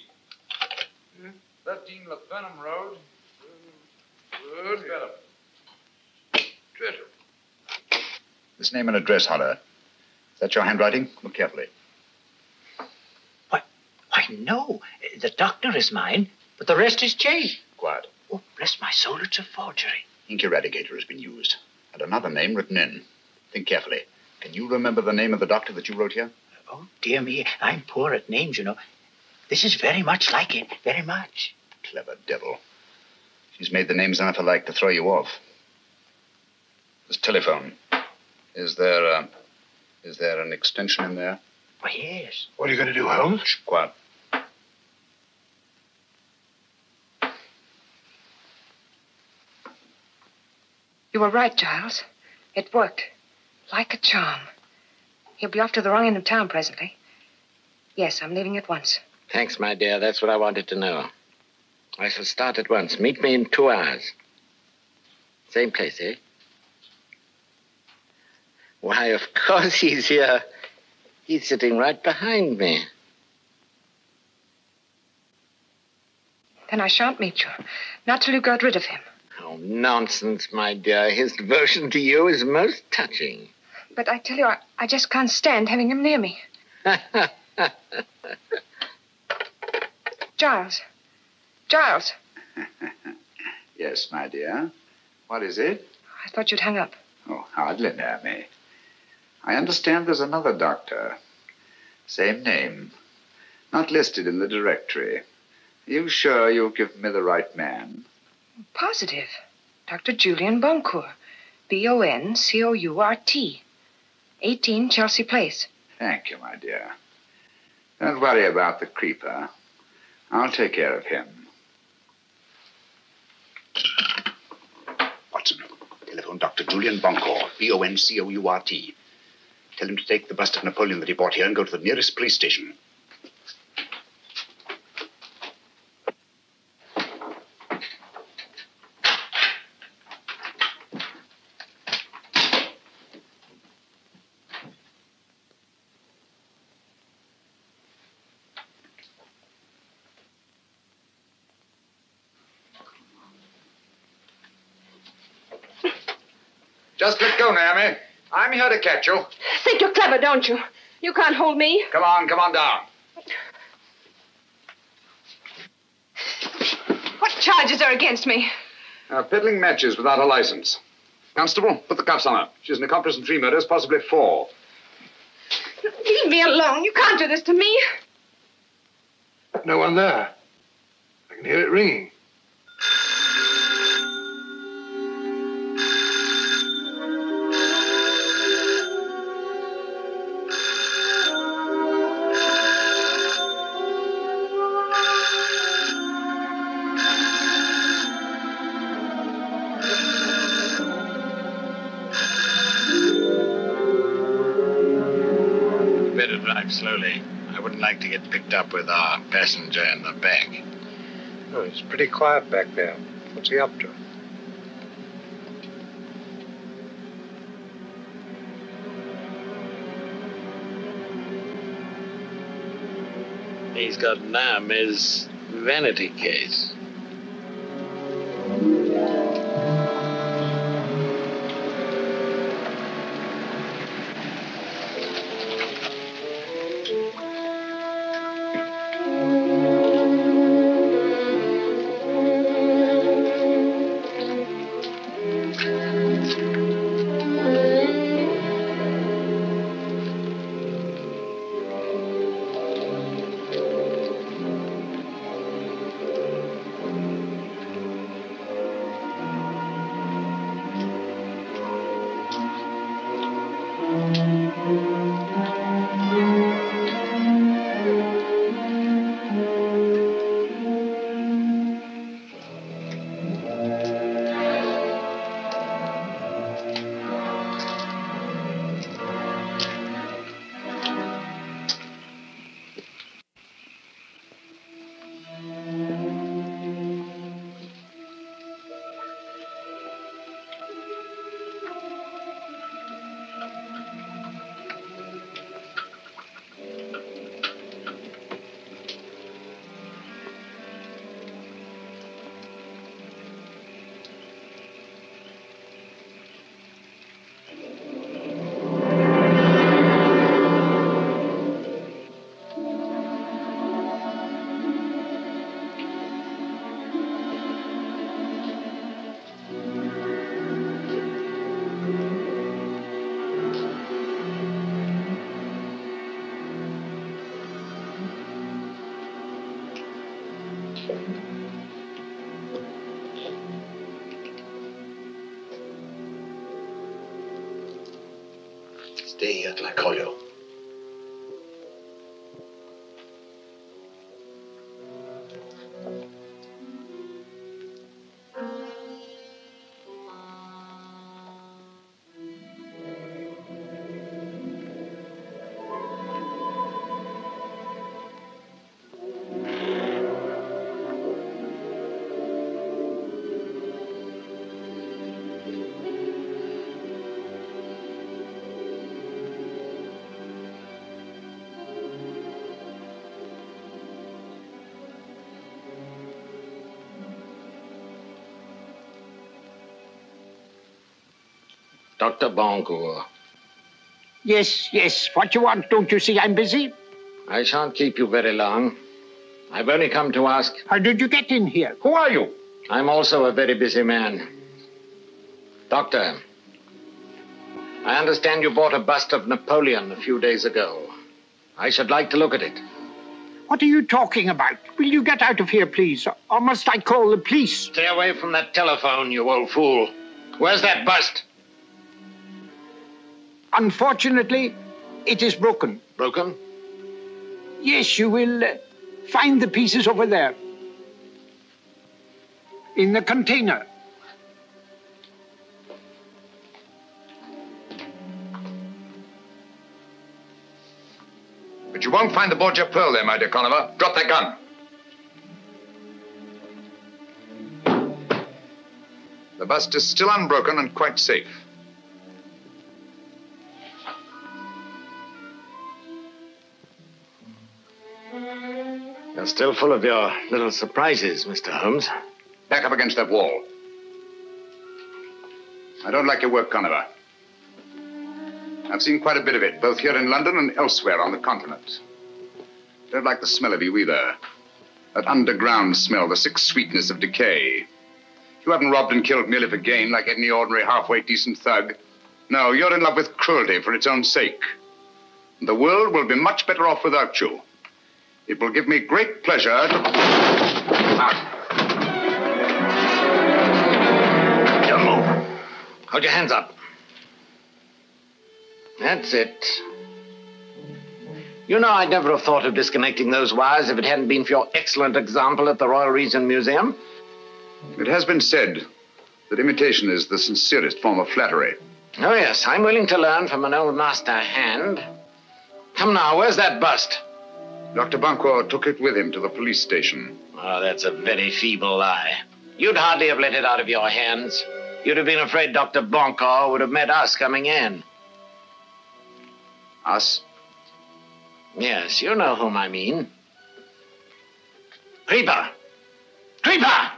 13 Burnham Road. Good. Streatham. This name and address, Hodder. Is that your handwriting? Look carefully. Why, no. The doctor is mine, but the rest is changed. Quiet. Oh, bless my soul, it's a forgery. Ink eradicator has been used, and another name written in. Think carefully. Can you remember the name of the doctor that you wrote here? Oh, dear me, I'm poor at names, you know. This is very much like it, very much. Clever devil. She's made the names enough alike to throw you off. This telephone. Is there an extension in there? Why, yes. What are you going to do, Holmes? Shh, quiet. You were right, Giles. It worked. Like a charm. He'll be off to the wrong end of town presently. Yes, I'm leaving at once. Thanks, my dear. That's what I wanted to know. I shall start at once. Meet me in 2 hours. Same place, eh? Why, of course he's here. He's sitting right behind me. Then I shan't meet you. Not till you got rid of him. Oh, nonsense, my dear. His devotion to you is most touching. But I tell you, I just can't stand having him near me. Giles. Giles. Yes, my dear. What is it? I thought you'd hung up. Oh, hardly, Naomi. I understand there's another doctor. Same name. Not listed in the directory. Are you sure you've given me the right man? Positive. Dr. Julian Boncourt. Boncourt. 18 Chelsea Place. Thank you, my dear. Don't worry about the creeper. I'll take care of him. Watson, telephone Dr. Julian Boncourt, Boncourt. Tell him to take the bust of Napoleon that he brought here and go to the nearest police station. Just let go, Naomi. I'm here to catch you. Think you're clever, don't you? You can't hold me. Come on down. What charges are against me? Peddling matches without a license. Constable, put the cuffs on her. She's an accomplice in 3 murders, possibly 4. Leave me alone. You can't do this to me. No one there. I can hear it ringing. Slowly. I wouldn't like to get picked up with our passenger in the back. Oh, it's pretty quiet back there. What's he up to? He's got Naomi's vanity case. Stay here till I call you. Dr. Boncourt. Yes, yes. What you want? Don't you see I'm busy? I shan't keep you very long. I've only come to ask... How did you get in here? Who are you? I'm also a very busy man. Doctor, I understand you bought a bust of Napoleon a few days ago. I should like to look at it. What are you talking about? Will you get out of here, please? Or must I call the police? Stay away from that telephone, you old fool. Where's that bust? Unfortunately, it is broken. Broken? Yes, you will find the pieces over there. In the container. But you won't find the Borgia Pearl there, my dear Conover. Drop that gun. The bust is still unbroken and quite safe. You're still full of your little surprises, Mr. Holmes. Back up against that wall. I don't like your work, Conover. I've seen quite a bit of it, both here in London and elsewhere on the continent. Don't like the smell of you either. That underground smell, the sick sweetness of decay. You haven't robbed and killed merely for gain like any ordinary halfway decent thug. No, you're in love with cruelty for its own sake. The world will be much better off without you. It will give me great pleasure to... Don't move. Hold your hands up. That's it. You know, I'd never have thought of disconnecting those wires if it hadn't been for your excellent example at the Royal Regent Museum. It has been said that imitation is the sincerest form of flattery. Oh, yes, I'm willing to learn from an old master hand. Come now, where's that bust? Dr. Boncourt took it with him to the police station. Oh, that's a very feeble lie. You'd hardly have let it out of your hands. You'd have been afraid Dr. Boncourt would have met us coming in. Us? Yes, you know whom I mean. Creeper! Creeper!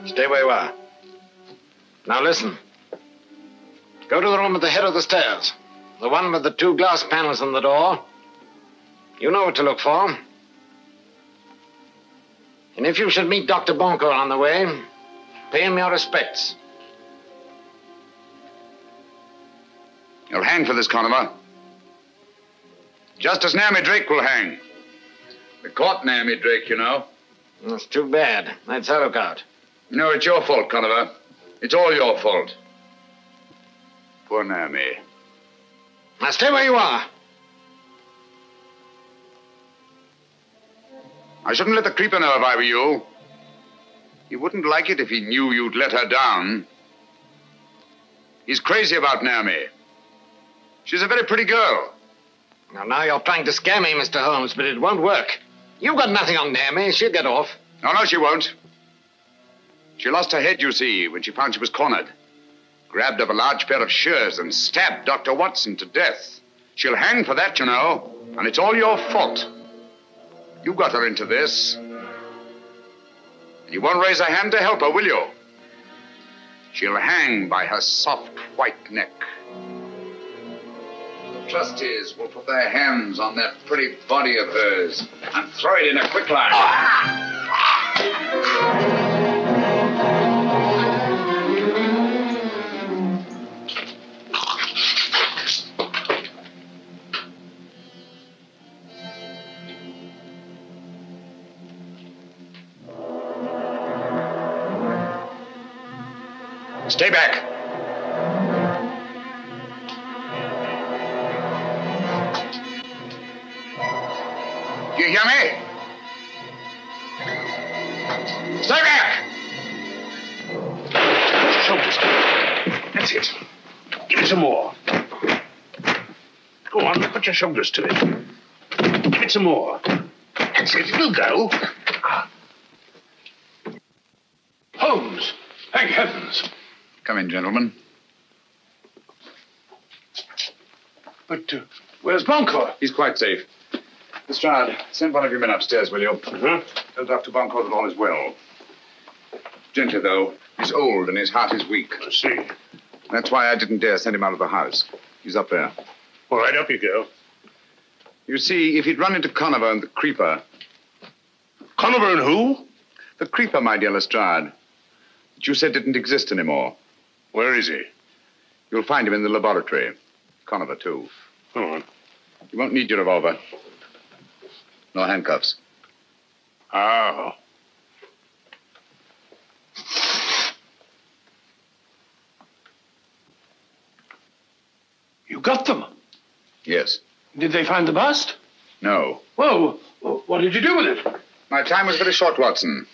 Stay where you are. Now listen. Go to the room at the head of the stairs. The one with the 2 glass panels on the door. You know what to look for. And if you should meet Dr. Boncourt on the way, pay him your respects. You'll hang for this, Conover. Just as Naomi Drake will hang. We caught Naomi Drake, you know. That's too bad. That's her lookout. No, it's your fault, Conover. It's all your fault. Poor Naomi. Now stay where you are. I shouldn't let the creeper know if I were you. He wouldn't like it if he knew you'd let her down. He's crazy about Naomi. She's a very pretty girl. Now you're trying to scare me, Mr. Holmes, but it won't work. You've got nothing on Naomi. She'll get off. Oh, no, she won't. She lost her head, you see, when she found she was cornered. Grabbed up a large pair of shears and stabbed Dr. Watson to death. She'll hang for that, you know, and it's all your fault. You got her into this. You won't raise a hand to help her, will you? She'll hang by her soft white neck. The trustees will put their hands on that pretty body of hers and throw it in a quicklime. Stay back. Do you hear me? Stay back! Shoulders. That's it. Give it some more. Go on, put your shoulders to it. Give it some more. That's it, it'll go. Holmes! Thank heavens! Come in, gentlemen. But where's Boncourt? He's quite safe. Lestrade, send one of your men upstairs, will you? Tell Dr. Bunko that all is well. Gently, though. He's old and his heart is weak. I see. That's why I didn't dare send him out of the house. He's up there. All right, up you go. You see, if he'd run into Conover and the Creeper... Conover and who? The Creeper, my dear Lestrade. That you said didn't exist anymore. Where is he? You'll find him in the laboratory. Conover, too. Go on. You won't need your revolver. No handcuffs. Oh. You got them? Yes. Did they find the bust? No. Well, what did you do with it? My time was very short, Watson.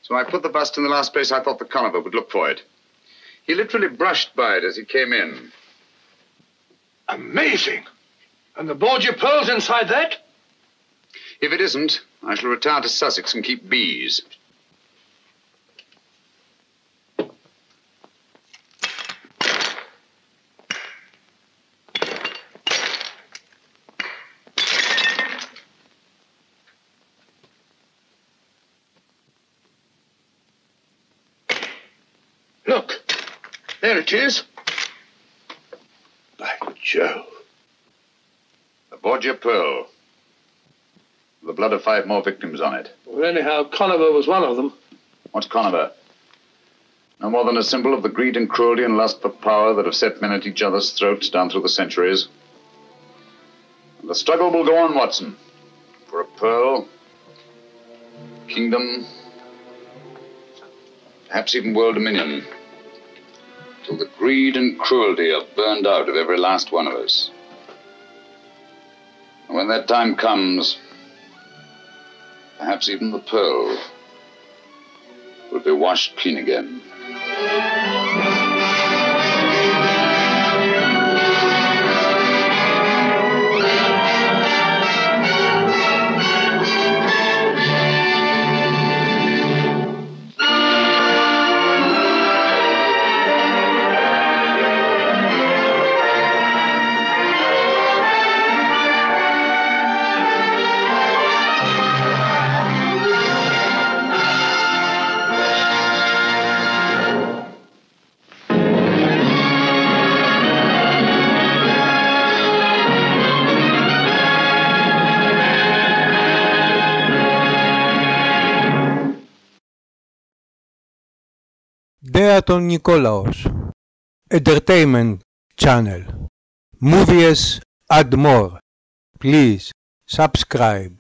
So I put the bust in the last place I thought the Conover would look for it. He literally brushed by it as he came in. Amazing. And the Borgia pearls inside that? If it isn't, I shall retire to Sussex and keep bees. Look, there it is. By Jove. The Borgia Pearl. The blood of 5 more victims on it. Well, anyhow, Conover was one of them. What's Conover? No more than a symbol of the greed and cruelty and lust for power that have set men at each other's throats down through the centuries. And the struggle will go on, Watson. For a pearl, kingdom, perhaps even world dominion, till the greed and cruelty are burned out of every last one of us. And when that time comes, perhaps even the pearl will be washed clean again. Δέα των Νικόλαος Entertainment Channel. Movies add more. Please subscribe.